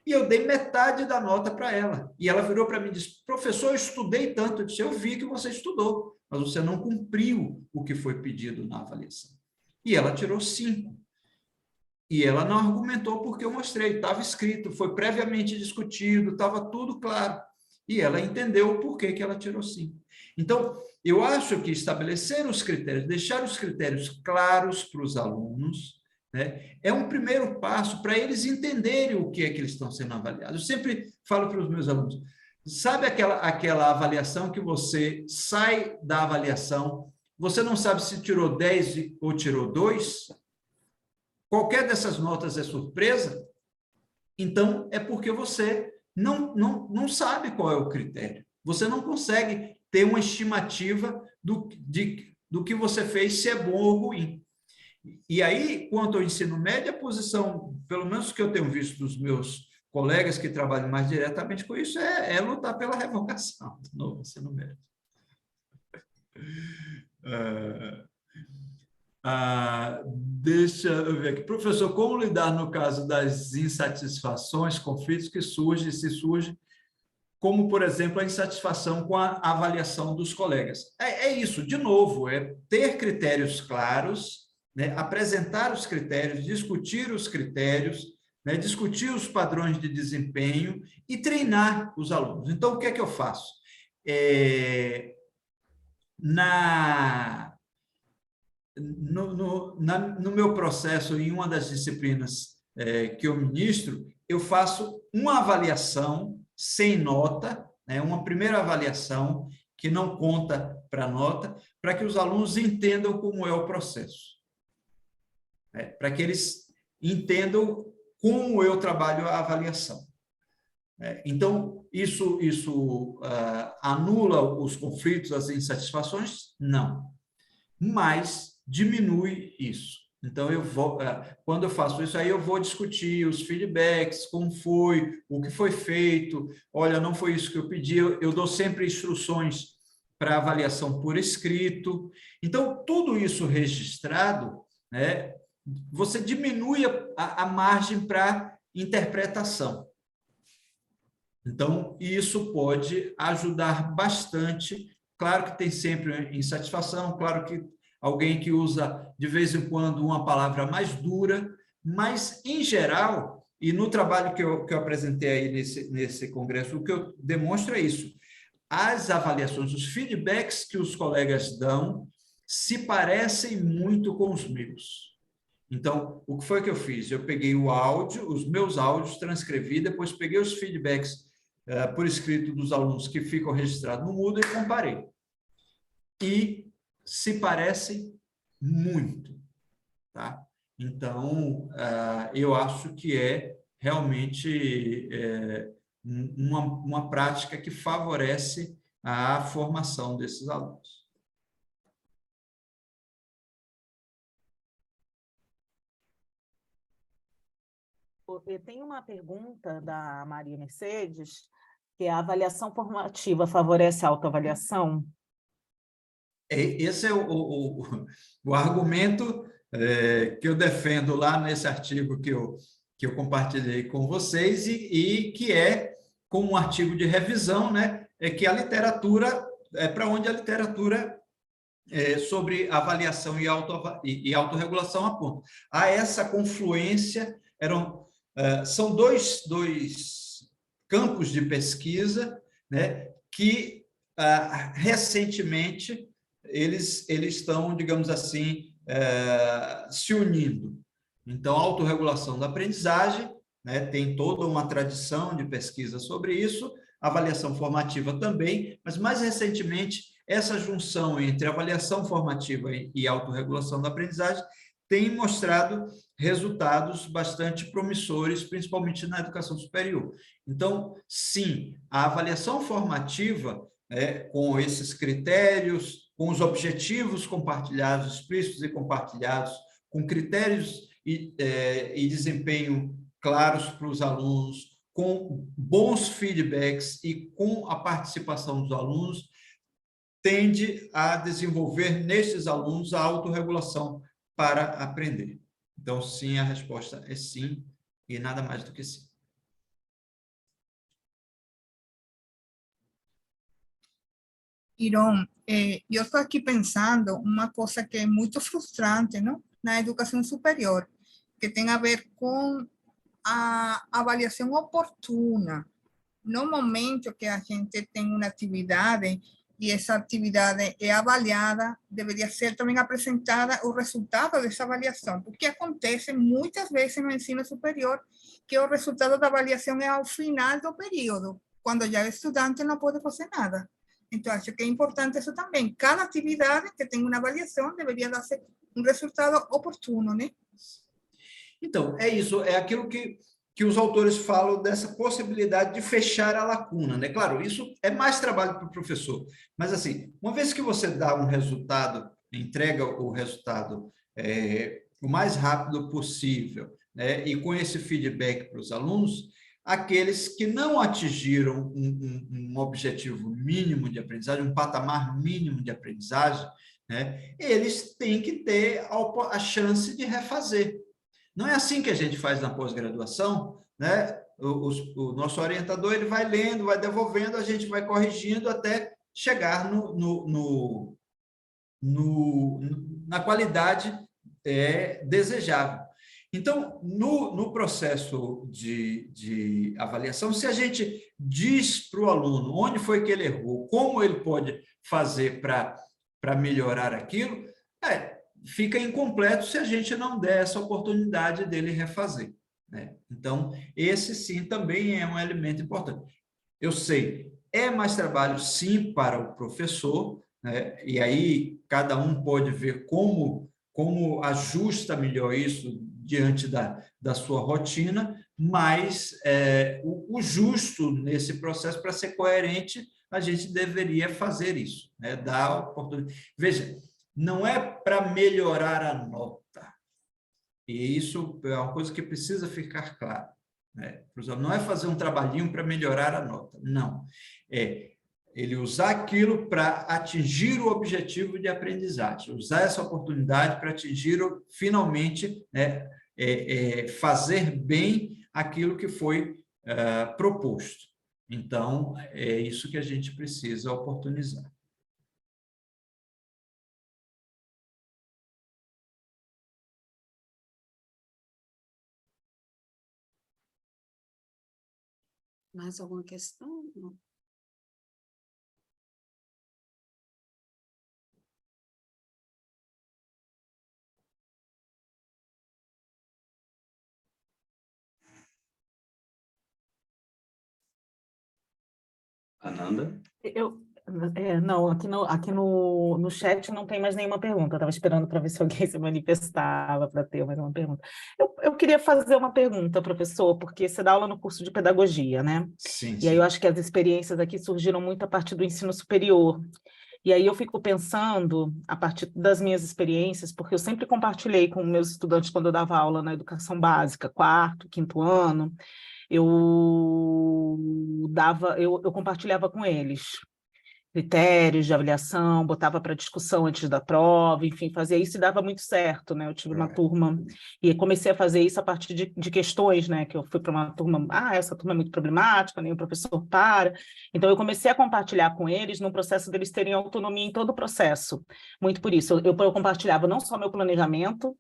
S3: E eu dei metade da nota para ela. E ela virou para mim e disse, professor, eu estudei tanto. Eu disse, eu vi que você estudou, mas você não cumpriu o que foi pedido na avaliação. E ela tirou 5. E ela não argumentou porque eu mostrei, estava escrito, foi previamente discutido, estava tudo claro. E ela entendeu o porquê que ela tirou 5. Então, eu acho que estabelecer os critérios, deixar os critérios claros para os alunos, né, é um primeiro passo para eles entenderem o que é que eles estão sendo avaliados. Eu sempre falo para os meus alunos, sabe aquela avaliação que você sai da avaliação, você não sabe se tirou 10 ou tirou 2? Qualquer dessas notas é surpresa? Então, é porque você não sabe qual é o critério. Você não consegue ter uma estimativa do que você fez, se é bom ou ruim. E aí, quanto ao ensino médio, a posição, pelo menos que eu tenho visto dos meus colegas que trabalham mais diretamente com isso, é lutar pela revogação do novo ensino médio. Deixa eu ver aqui. Professor, como lidar no caso das insatisfações, conflitos que surgem, se surge, como, por exemplo, a insatisfação com a avaliação dos colegas? É isso, de novo, é ter critérios claros, né, apresentar os critérios, discutir os critérios, né, discutir os padrões de desempenho e treinar os alunos. Então, o que é que eu faço? No meu processo, em uma das disciplinas que eu ministro, eu faço uma avaliação sem nota, né, uma primeira avaliação que não conta para nota, para que os alunos entendam como é o processo. Para que eles entendam como eu trabalho a avaliação. Então, isso anula os conflitos, as insatisfações? Não. Mas diminui isso. Então, quando eu faço isso, aí eu vou discutir os feedbacks, como foi, o que foi feito, olha, não foi isso que eu pedi, eu dou sempre instruções para avaliação por escrito. Então, tudo isso registrado, né, você diminui a margem para interpretação. Então, isso pode ajudar bastante. Claro que tem sempre insatisfação, claro que alguém que usa, de vez em quando, uma palavra mais dura, mas, em geral, e no trabalho que eu apresentei aí nesse congresso, o que eu demonstro é isso. As avaliações, os feedbacks que os colegas dão se parecem muito com os meus. Então, o que foi que eu fiz? Eu peguei o áudio, os meus áudios, transcrevi, depois peguei os feedbacks por escrito dos alunos que ficam registrados no Moodle e comparei. E se parecem muito, tá? Então, eu acho que é realmente uma prática que favorece a formação desses alunos.
S8: Eu tenho uma pergunta da Maria Mercedes, que a avaliação formativa favorece a autoavaliação?
S3: Esse é o argumento que eu defendo lá nesse artigo que eu compartilhei com vocês e que é como um artigo de revisão, né? É que a literatura, para onde a literatura sobre avaliação e autorregulação aponta. Há essa confluência, são dois campos de pesquisa, né, que recentemente eles estão, digamos assim, se unindo. Então, a autorregulação da aprendizagem, né, tem toda uma tradição de pesquisa sobre isso, avaliação formativa também, mas mais recentemente essa junção entre avaliação formativa e autorregulação da aprendizagem tem mostrado resultados bastante promissores, principalmente na educação superior. Então, sim, a avaliação formativa, com esses critérios, com os objetivos compartilhados, explícitos e compartilhados, com critérios e desempenho claros para os alunos, com bons feedbacks e com a participação dos alunos, tende a desenvolver nesses alunos a autorregulação para aprender. Então, sim, a resposta é sim, e nada mais do que sim.
S2: Iron, eu estou aqui pensando uma coisa que é muito frustrante, não? Na educação superior, que tem a ver com a avaliação oportuna. No momento que a gente tem uma atividade e essa atividade é avaliada, deveria ser também apresentada o resultado dessa avaliação, porque acontece muitas vezes no ensino superior que o resultado da avaliação é ao final do período, quando já o estudante não pode fazer nada. Então, acho que é importante isso também. Cada atividade que tem uma avaliação deveria dar um resultado oportuno, né?
S3: Então, é isso, é aquilo que os autores falam dessa possibilidade de fechar a lacuna, né? Claro, isso é mais trabalho para o professor, mas assim, uma vez que você dá um resultado, entrega o resultado o mais rápido possível, né? E com esse feedback para os alunos, aqueles que não atingiram um objetivo mínimo de aprendizagem, um patamar mínimo de aprendizagem, né? Eles têm que ter a chance de refazer. Não é assim que a gente faz na pós-graduação, né? O nosso orientador ele vai lendo, vai devolvendo, a gente vai corrigindo até chegar na qualidade desejável. Então, no processo de avaliação, se a gente diz para o aluno onde foi que ele errou, como ele pode fazer para melhorar aquilo, fica incompleto se a gente não der essa oportunidade dele refazer, né? Então, esse sim também é um elemento importante. Eu sei, é mais trabalho sim para o professor, né? E aí cada um pode ver como ajusta melhor isso diante da sua rotina, mas o justo nesse processo, para ser coerente, a gente deveria fazer isso, né? Dar oportunidade. Veja, não é para melhorar a nota. E isso é uma coisa que precisa ficar claro, né? Não é fazer um trabalhinho para melhorar a nota, não. É ele usar aquilo para atingir o objetivo de aprendizagem, usar essa oportunidade para atingir, finalmente, né, fazer bem aquilo que foi proposto. Então, é isso que a gente precisa oportunizar.
S6: Mais alguma questão? Não.
S1: Ananda?
S8: Não, aqui no chat não tem mais nenhuma pergunta. Eu estava esperando para ver se alguém se manifestava para ter mais uma pergunta. Eu queria fazer uma pergunta, professor, porque você dá aula no curso de pedagogia, né?
S3: Sim,
S8: E aí eu acho que as experiências aqui surgiram muito a partir do ensino superior. E aí eu fico pensando, a partir das minhas experiências, porque eu sempre compartilhei com meus estudantes quando eu dava aula na educação básica, 4º, 5º ano, eu compartilhava com eles critérios de avaliação, botava para discussão antes da prova, enfim, fazia isso e dava muito certo, né? Eu tive uma turma e comecei a fazer isso a partir de questões, né? Que eu fui para uma turma, essa turma é muito problemática, nem o professor para. Então, eu comecei a compartilhar com eles no processo deles terem autonomia em todo o processo. Muito por isso, eu compartilhava não só meu planejamento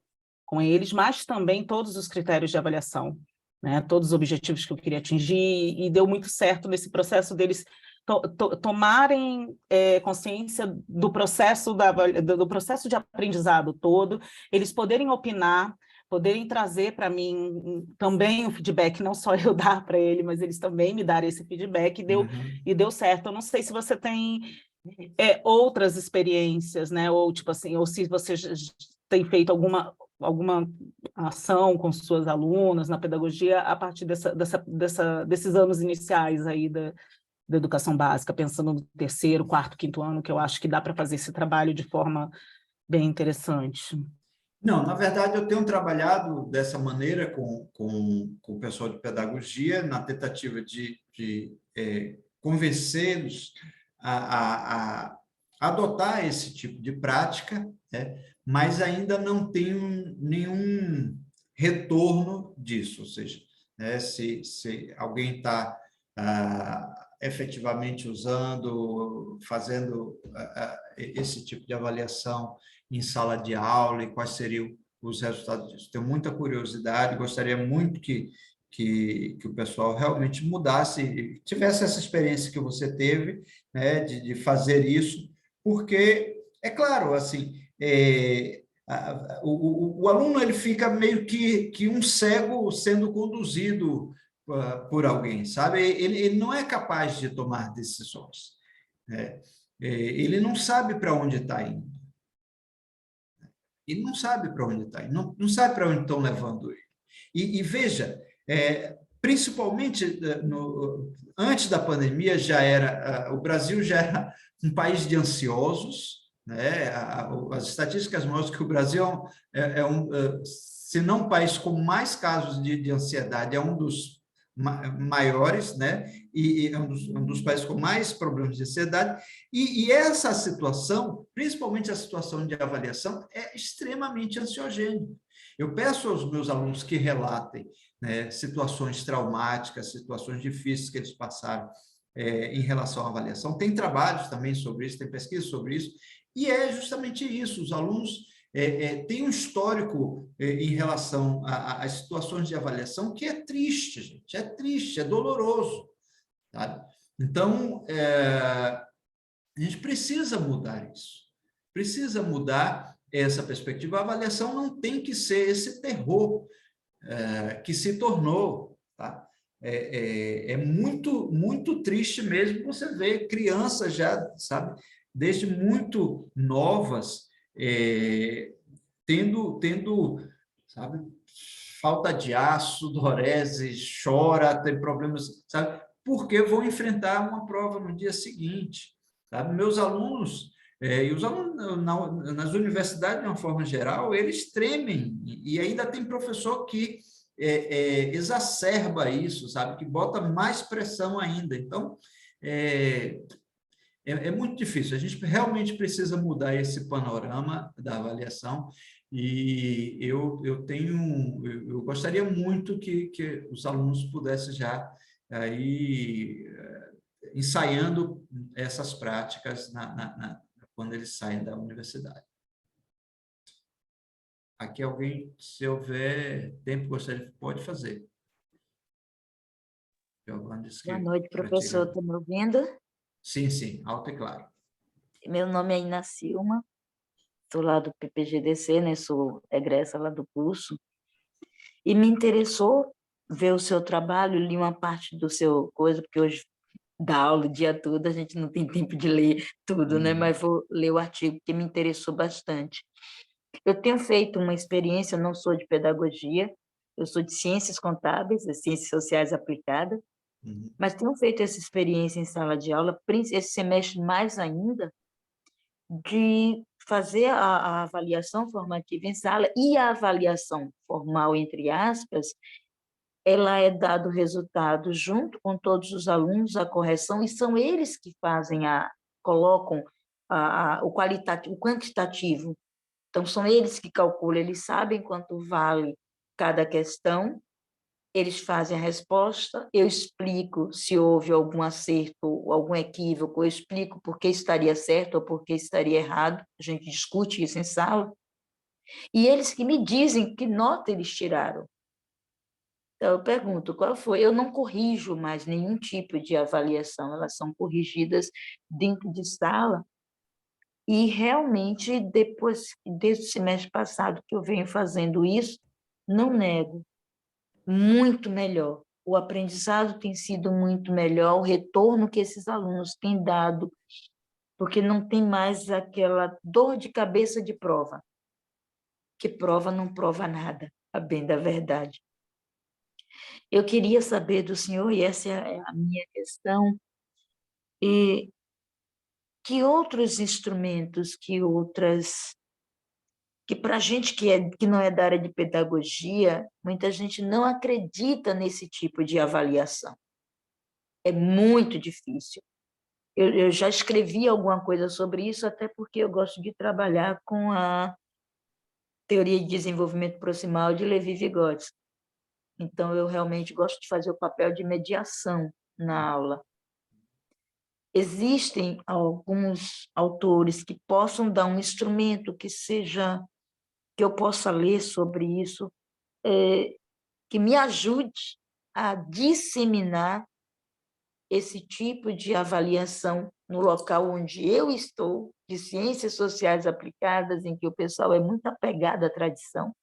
S8: com eles, mas também todos os critérios de avaliação, né? Todos os objetivos que eu queria atingir, e deu muito certo nesse processo deles tomarem consciência do processo de aprendizado todo, eles poderem opinar, poderem trazer para mim também o feedback, não só eu dar para ele, mas eles também me darem esse feedback, e deu certo. Eu não sei se você tem outras experiências, né? Ou tipo assim, ou se você tem feito alguma ação com suas alunas na pedagogia a partir desses anos iniciais aí da educação básica, pensando no 3º, 4º, 5º ano, que eu acho que dá para fazer esse trabalho de forma bem interessante.
S3: Não, na verdade, eu tenho trabalhado dessa maneira com o pessoal de pedagogia, na tentativa de convencê-los a adotar esse tipo de prática, né? Mas ainda não tenho nenhum retorno disso, ou seja, né, se alguém está efetivamente usando, fazendo esse tipo de avaliação em sala de aula e quais seriam os resultados disso. Tenho muita curiosidade, gostaria muito que o pessoal realmente mudasse, tivesse essa experiência que você teve, né, de fazer isso, porque, é claro, assim, o aluno ele fica meio que um cego sendo conduzido por alguém, sabe? Ele não é capaz de tomar decisões, né? Ele não sabe para onde está indo. Ele não sabe para onde está indo, não sabe para onde estão levando ele. E veja, principalmente antes da pandemia, o Brasil já era um país de ansiosos, né? As estatísticas mostram que o Brasil se não o país com mais casos de ansiedade, é um dos maiores, né? E é um dos países com mais problemas de ansiedade, e essa situação, principalmente a situação de avaliação, é extremamente ansiogênica. Eu peço aos meus alunos que relatem, né, situações traumáticas, situações difíceis que eles passaram em relação à avaliação. Tem trabalhos também sobre isso, tem pesquisa sobre isso, e é justamente isso, os alunos têm um histórico em relação às situações de avaliação que é triste, gente, é triste, é doloroso, sabe? Então, a gente precisa mudar isso, precisa mudar essa perspectiva. A avaliação não tem que ser esse terror que se tornou, tá? É muito, muito triste mesmo você ver crianças já, sabe, desde muito novas, tendo, sabe, falta de ar, sudorese, chora, tem problemas, sabe, porque vão enfrentar uma prova no dia seguinte, sabe? Meus alunos, e os alunos nas universidades, de uma forma geral, eles tremem, e ainda tem professor que exacerba isso, sabe, que bota mais pressão ainda. Então, é muito difícil. A gente realmente precisa mudar esse panorama da avaliação, e eu gostaria muito que os alunos pudessem já aí ensaiando essas práticas quando eles saem da universidade. Aqui alguém, se houver tempo, pode fazer.
S9: Boa noite, professor. Está me ouvindo?
S3: Sim, sim, alto e claro.
S9: Meu nome é Ina Silma, sou lá do PPGDC, né? Sou egressa lá do curso, e me interessou ver o seu trabalho, li uma parte do seu coisa, porque hoje dá aula o dia todo, a gente não tem tempo de ler tudo, né? Mas vou ler o artigo, que me interessou bastante. Eu tenho feito uma experiência, eu não sou de pedagogia, eu sou de ciências contábeis, ciências sociais aplicadas, mas tenho feito essa experiência em sala de aula, esse semestre mais ainda, de fazer a avaliação formativa em sala, e a avaliação formal, entre aspas, ela é dado resultado junto com todos os alunos, a correção, e são eles que fazem colocam o qualitativo, o quantitativo. Então, são eles que calculam, eles sabem quanto vale cada questão, eles fazem a resposta, eu explico se houve algum acerto, algum equívoco, eu explico por que estaria certo ou por que estaria errado, a gente discute isso em sala, e eles que me dizem que nota eles tiraram. Então, eu pergunto, qual foi? Eu não corrijo mais nenhum tipo de avaliação, elas são corrigidas dentro de sala, e realmente, depois, desde o semestre passado que eu venho fazendo isso, não nego, muito melhor. O aprendizado tem sido muito melhor, o retorno que esses alunos têm dado, porque não tem mais aquela dor de cabeça de prova, que prova não prova nada, a bem da verdade. Eu queria saber do senhor, e essa é a minha questão, que outros instrumentos, que para a gente que não é da área de pedagogia, muita gente não acredita nesse tipo de avaliação. É muito difícil. Eu já escrevi alguma coisa sobre isso, até porque eu gosto de trabalhar com a teoria de desenvolvimento proximal de Levi-Vygotsky. Então, eu realmente gosto de fazer o papel de mediação na aula. existem alguns autores que possam dar um instrumento que eu possa ler sobre isso, que me ajude a disseminar esse tipo de avaliação no local onde eu estou, de ciências sociais aplicadas, em que o pessoal é muito apegado à tradição?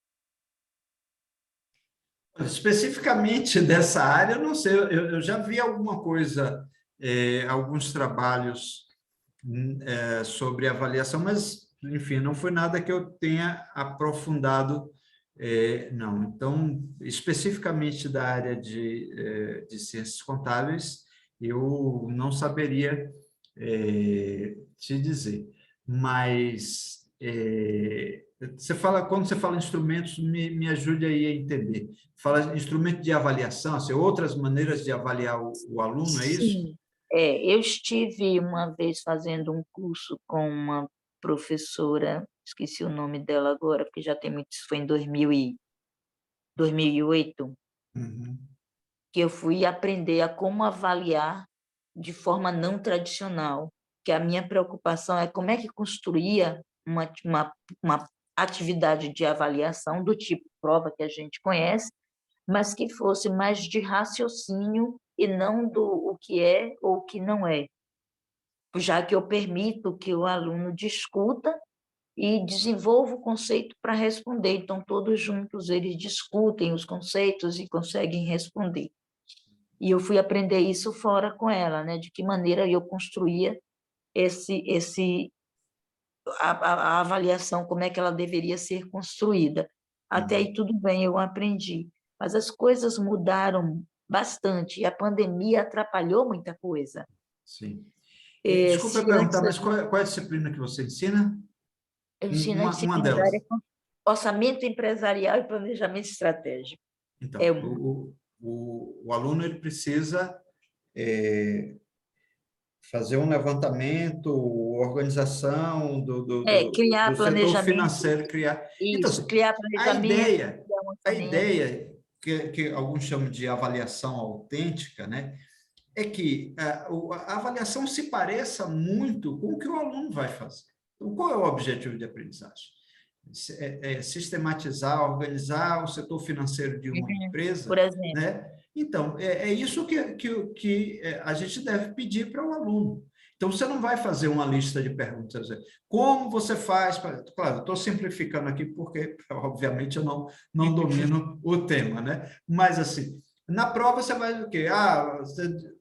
S3: Especificamente dessa área, eu não sei, eu já vi alguma coisa, alguns trabalhos sobre avaliação, mas, enfim, não foi nada que eu tenha aprofundado, não. Então, especificamente da área de ciências contábeis, eu não saberia te dizer, mas quando você fala instrumentos, me ajude aí a entender. Fala instrumento de avaliação, assim, outras maneiras de avaliar o aluno, é isso?
S9: Sim, eu estive uma vez fazendo um curso com uma professora, esqueci o nome dela agora, porque já tem muito, isso foi em 2008, que eu fui aprender a como avaliar de forma não tradicional, que a minha preocupação é como é que construía uma atividade de avaliação do tipo prova que a gente conhece, mas que fosse mais de raciocínio e não do o que é ou o que não é, já que eu permito que o aluno discuta e desenvolva o conceito para responder. Então, todos juntos, eles discutem os conceitos e conseguem responder. E eu fui aprender isso fora com ela, né? De que maneira eu construía a avaliação, como é que ela deveria ser construída. Até aí tudo bem, eu aprendi. Mas as coisas mudaram bastante e a pandemia atrapalhou muita coisa.
S3: Sim. Desculpa
S9: Se
S3: perguntar,
S9: antes
S3: mas qual é a disciplina que você ensina?
S9: eu ensino a
S3: Uma
S9: disciplina da
S3: delas.
S9: área orçamento empresarial e planejamento estratégico.
S3: Então,
S9: É
S3: o aluno ele precisa fazer um levantamento, organização do
S9: criar
S3: setor
S9: planejamento.
S3: financeiro, criar... Então,
S9: Isso, criar planejamento.
S3: a ideia que alguns chamam de avaliação autêntica, né, é que a avaliação se pareça muito com o que o aluno vai fazer. Então, qual é o objetivo de aprendizagem? Sistematizar, organizar o setor financeiro de uma empresa,
S9: por exemplo.
S3: né? Então, é isso que a gente deve pedir para o aluno. Então, você não vai fazer uma lista de perguntas. Como você faz? Claro, estou simplificando aqui porque, obviamente, eu não domino o tema, né? Mas, assim, na prova você vai o quê?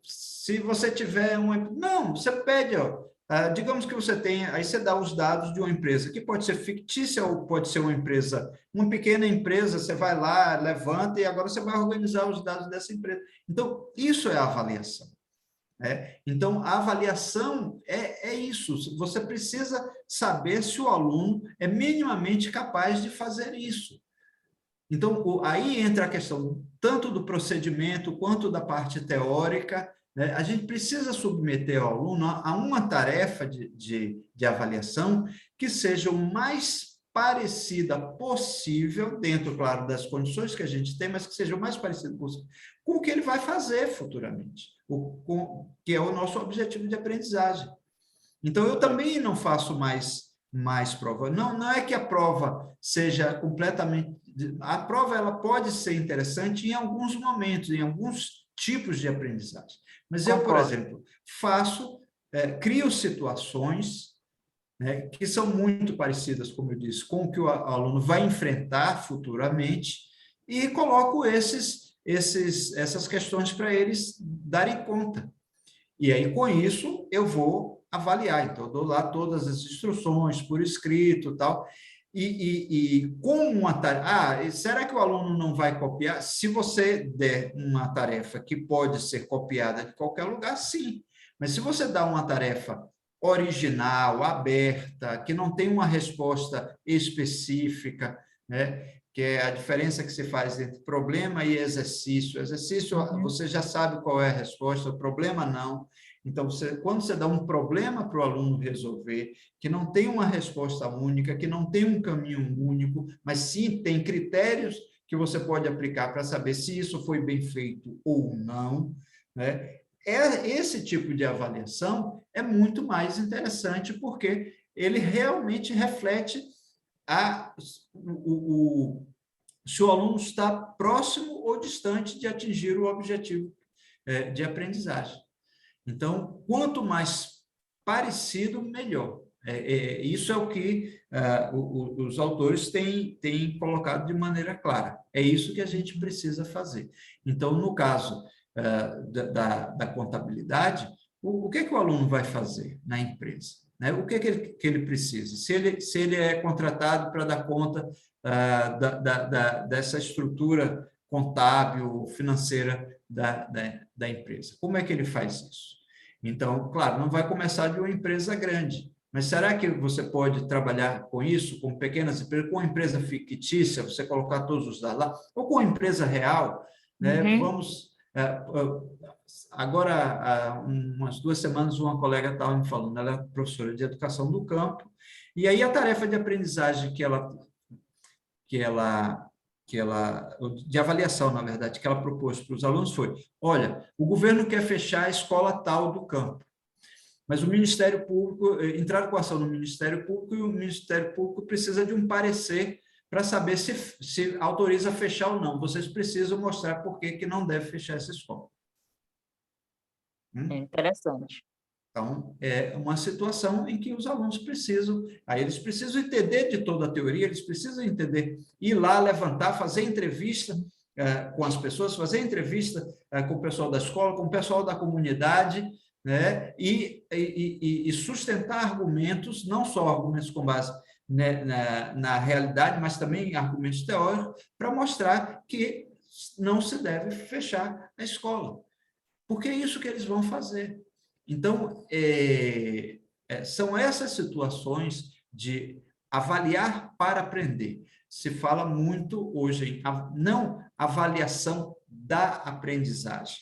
S3: Se você tiver Não, você pede, ó. Digamos que você tenha, aí você dá os dados de uma empresa, que pode ser fictícia ou pode ser uma empresa, uma pequena empresa, você vai lá, levanta e agora você vai organizar os dados dessa empresa. Então, isso é a avaliação. Então, a avaliação é isso, você precisa saber se o aluno é minimamente capaz de fazer isso. Então, aí entra a questão tanto do procedimento quanto da parte teórica, né? A gente precisa submeter o aluno a uma tarefa de avaliação que seja o mais parecida possível, dentro, claro, das condições que a gente tem, mas que seja o mais parecido possível com o que ele vai fazer futuramente, que é o nosso objetivo de aprendizagem. Então, eu também não faço mais prova. Não é que a prova seja completamente... A prova ela pode ser interessante em alguns momentos, em alguns tipos de aprendizagem. Mas eu, por exemplo, crio situações, né, que são muito parecidas, como eu disse, com o que o aluno vai enfrentar futuramente e coloco essas questões para eles darem conta. E aí, com isso, eu vou avaliar. Então, eu dou lá todas as instruções por escrito e tal. E com uma tarefa... será que o aluno não vai copiar? Se você der uma tarefa que pode ser copiada de qualquer lugar, sim. Mas se você dá uma tarefa original, aberta, que não tem uma resposta específica, né? Que é a diferença que se faz entre problema e exercício. Exercício, você já sabe qual é a resposta, o problema não. Então, quando você dá um problema para o aluno resolver, que não tem uma resposta única, que não tem um caminho único, mas sim tem critérios que você pode aplicar para saber se isso foi bem feito ou não, né? esse tipo de avaliação é muito mais interessante, porque ele realmente reflete se o aluno está próximo ou distante de atingir o objetivo de aprendizagem. Então, quanto mais parecido, melhor. Isso é o que os autores têm colocado de maneira clara. É isso que a gente precisa fazer. Então, no caso da contabilidade, o que o aluno vai fazer na empresa? Né? O que ele precisa? Se ele é contratado para dar conta dessa estrutura contábil, financeira da empresa, como é que ele faz isso? Então, claro, não vai começar de uma empresa grande, mas será que você pode trabalhar com isso, com pequenas empresas, com uma empresa fictícia, você colocar todos os dados lá, ou com uma empresa real, né? Agora, há umas 2 semanas, uma colega estava me falando, ela é professora de educação do campo, e aí a tarefa de aprendizagem de avaliação, na verdade, que ela propôs para os alunos foi: olha, o governo quer fechar a escola tal do campo, mas o Ministério Público, entraram com ação no Ministério Público, e o Ministério Público precisa de um parecer para saber se autoriza fechar ou não. Vocês precisam mostrar por que não deve fechar essa escola.
S9: É interessante.
S3: Então, é uma situação em que os alunos precisam, aí eles precisam entender de toda a teoria, eles precisam entender, ir lá, levantar, fazer entrevista com as pessoas, fazer entrevista com o pessoal da escola, com o pessoal da comunidade, né? E sustentar argumentos, não só argumentos com base, né, na realidade, mas também argumentos teóricos, para mostrar que não se deve fechar a escola, porque é isso que eles vão fazer. Então, são essas situações de avaliar para aprender. Se fala muito hoje em não avaliação da aprendizagem,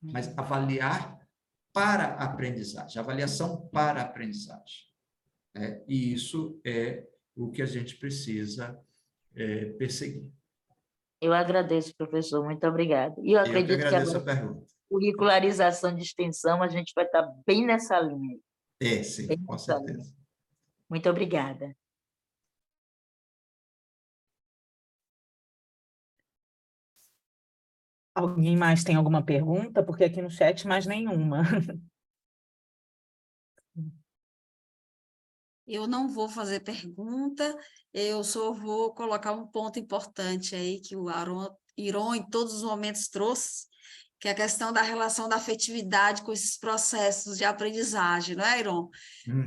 S3: mas avaliar para a aprendizagem, avaliação para a aprendizagem. E isso é o que a gente precisa perseguir.
S9: Eu agradeço, professor, muito obrigada. E eu acredito que
S3: agradeço
S9: agora,
S3: a pergunta.
S9: curricularização de extensão, a gente vai estar bem nessa linha.
S3: Sim,
S9: bem
S3: com
S9: nessa
S3: certeza.
S9: linha. Muito obrigada.
S8: Alguém mais tem alguma pergunta? Porque aqui no chat mais nenhuma.
S6: Eu não vou fazer pergunta, eu só vou colocar um ponto importante aí que o Iron em todos os momentos trouxe, que é a questão da relação da afetividade com esses processos de aprendizagem, não é, Iron?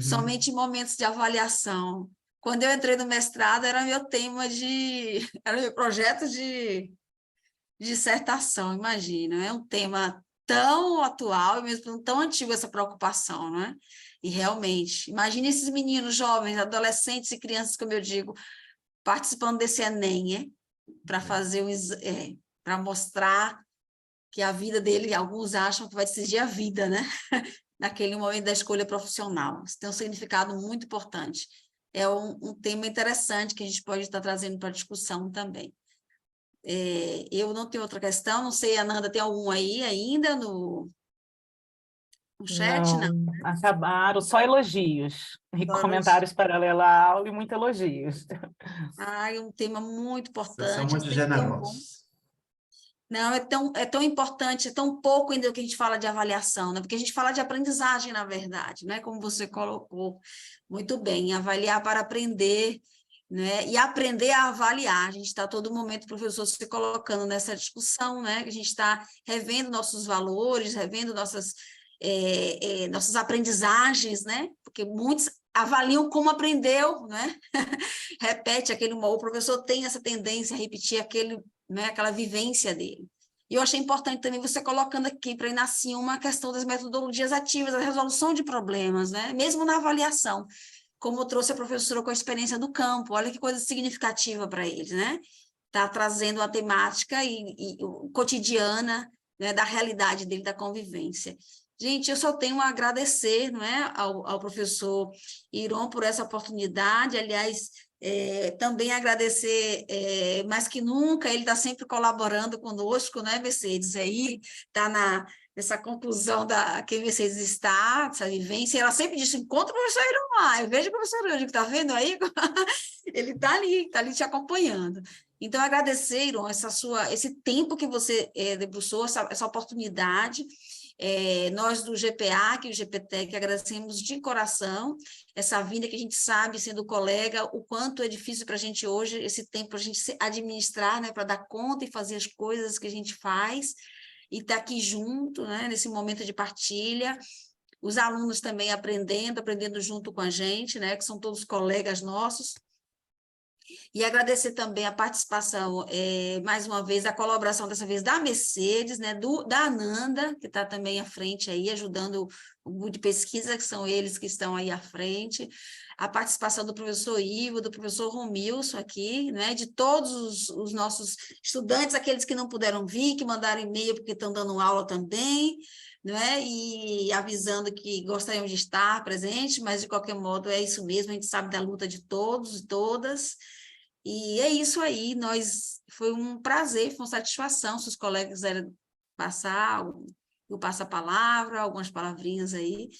S6: Somente em momentos de avaliação. Quando eu entrei no mestrado, era meu tema era meu projeto de dissertação, imagina, é um tema tão atual e mesmo tão antigo essa preocupação, não é? E realmente, imagine esses meninos jovens, adolescentes e crianças, como eu digo, participando desse Enem, para fazer para mostrar que a vida dele, alguns acham que vai decidir a vida, né? Naquele momento da escolha profissional. Isso tem um significado muito importante. É um tema interessante que a gente pode estar trazendo para a discussão também. Eu não tenho outra questão, não sei, Ananda, tem algum aí ainda no chat? Não.
S8: Acabaram, só elogios. E comentários paralelos à aula e muito elogios.
S6: É um tema muito importante.
S3: Vocês são muito generosos.
S6: Não, é tão importante, é tão pouco ainda que a gente fala de avaliação, né? Porque a gente fala de aprendizagem, na verdade, né? Como você colocou muito bem, avaliar para aprender, né? E aprender a avaliar. A gente está todo momento, professor, se colocando nessa discussão, né? Que a gente está revendo nossos valores, revendo nossas aprendizagens, né? Porque muitos avaliam como aprendeu, né? Repete o professor tem essa tendência a repetir aquela vivência dele. E eu achei importante também você colocando aqui para Inácio uma questão das metodologias ativas, da resolução de problemas, né? Mesmo na avaliação, como trouxe a professora com a experiência do campo, olha que coisa significativa para eles, né? Tá trazendo a temática e cotidiana, né, da realidade dele, da convivência. Gente, eu só tenho a agradecer, não é, ao professor Iron por essa oportunidade, aliás, também agradecer, mais que nunca, ele está sempre colaborando conosco, né, Mercedes? Aí está dessa conclusão da que vocês está, dessa vivência. Ela sempre disse, encontra o professor Iron lá, eu vejo o professor Iron, que está vendo aí? Ele está ali te acompanhando. Então, agradecer, Iron, esse tempo que você debruçou, essa oportunidade. Nós do GPA, que o GPTEC, agradecemos de coração essa vinda, que a gente sabe, sendo colega, o quanto é difícil para a gente hoje, esse tempo para a gente se administrar, né, para dar conta e fazer as coisas que a gente faz, e estar aqui junto, né, nesse momento de partilha. Os alunos também aprendendo junto com a gente, né, que são todos colegas nossos. E agradecer também a participação, mais uma vez, a colaboração dessa vez da Mercedes, né, da Ananda, que está também à frente aí, ajudando o grupo de pesquisa, que são eles que estão aí à frente, a participação do professor Ivo, do professor Romilson aqui, né, de todos os nossos estudantes, aqueles que não puderam vir, que mandaram e-mail porque estão dando aula também, né, e avisando que gostariam de estar presentes, mas de qualquer modo é isso mesmo, a gente sabe da luta de todos e todas. E é isso aí, foi um prazer, foi uma satisfação, se os colegas quiserem passar, eu passo a palavra, algumas palavrinhas aí,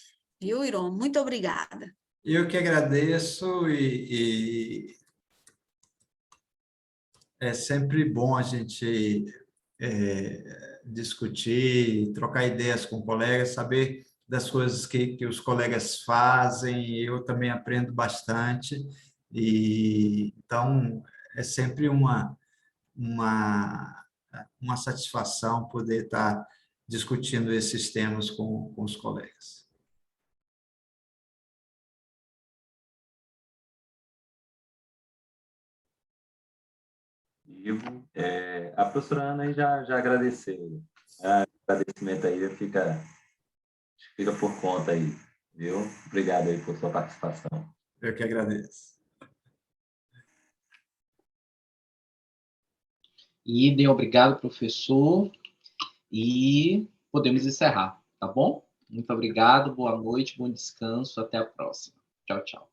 S6: viu, Iron? Muito obrigada.
S3: Eu que agradeço e é sempre bom a gente discutir, trocar ideias com colegas, saber das coisas que os colegas fazem, eu também aprendo bastante, e então é sempre uma satisfação poder estar discutindo esses temas com os colegas.
S10: Ivo, a professora Ana aí já agradeceu. O agradecimento aí fica por conta aí, viu? Obrigado aí por sua participação.
S3: Eu que agradeço.
S1: Idem, obrigado, professor. E podemos encerrar, tá bom? Muito obrigado, boa noite, bom descanso, até a próxima. Tchau, tchau.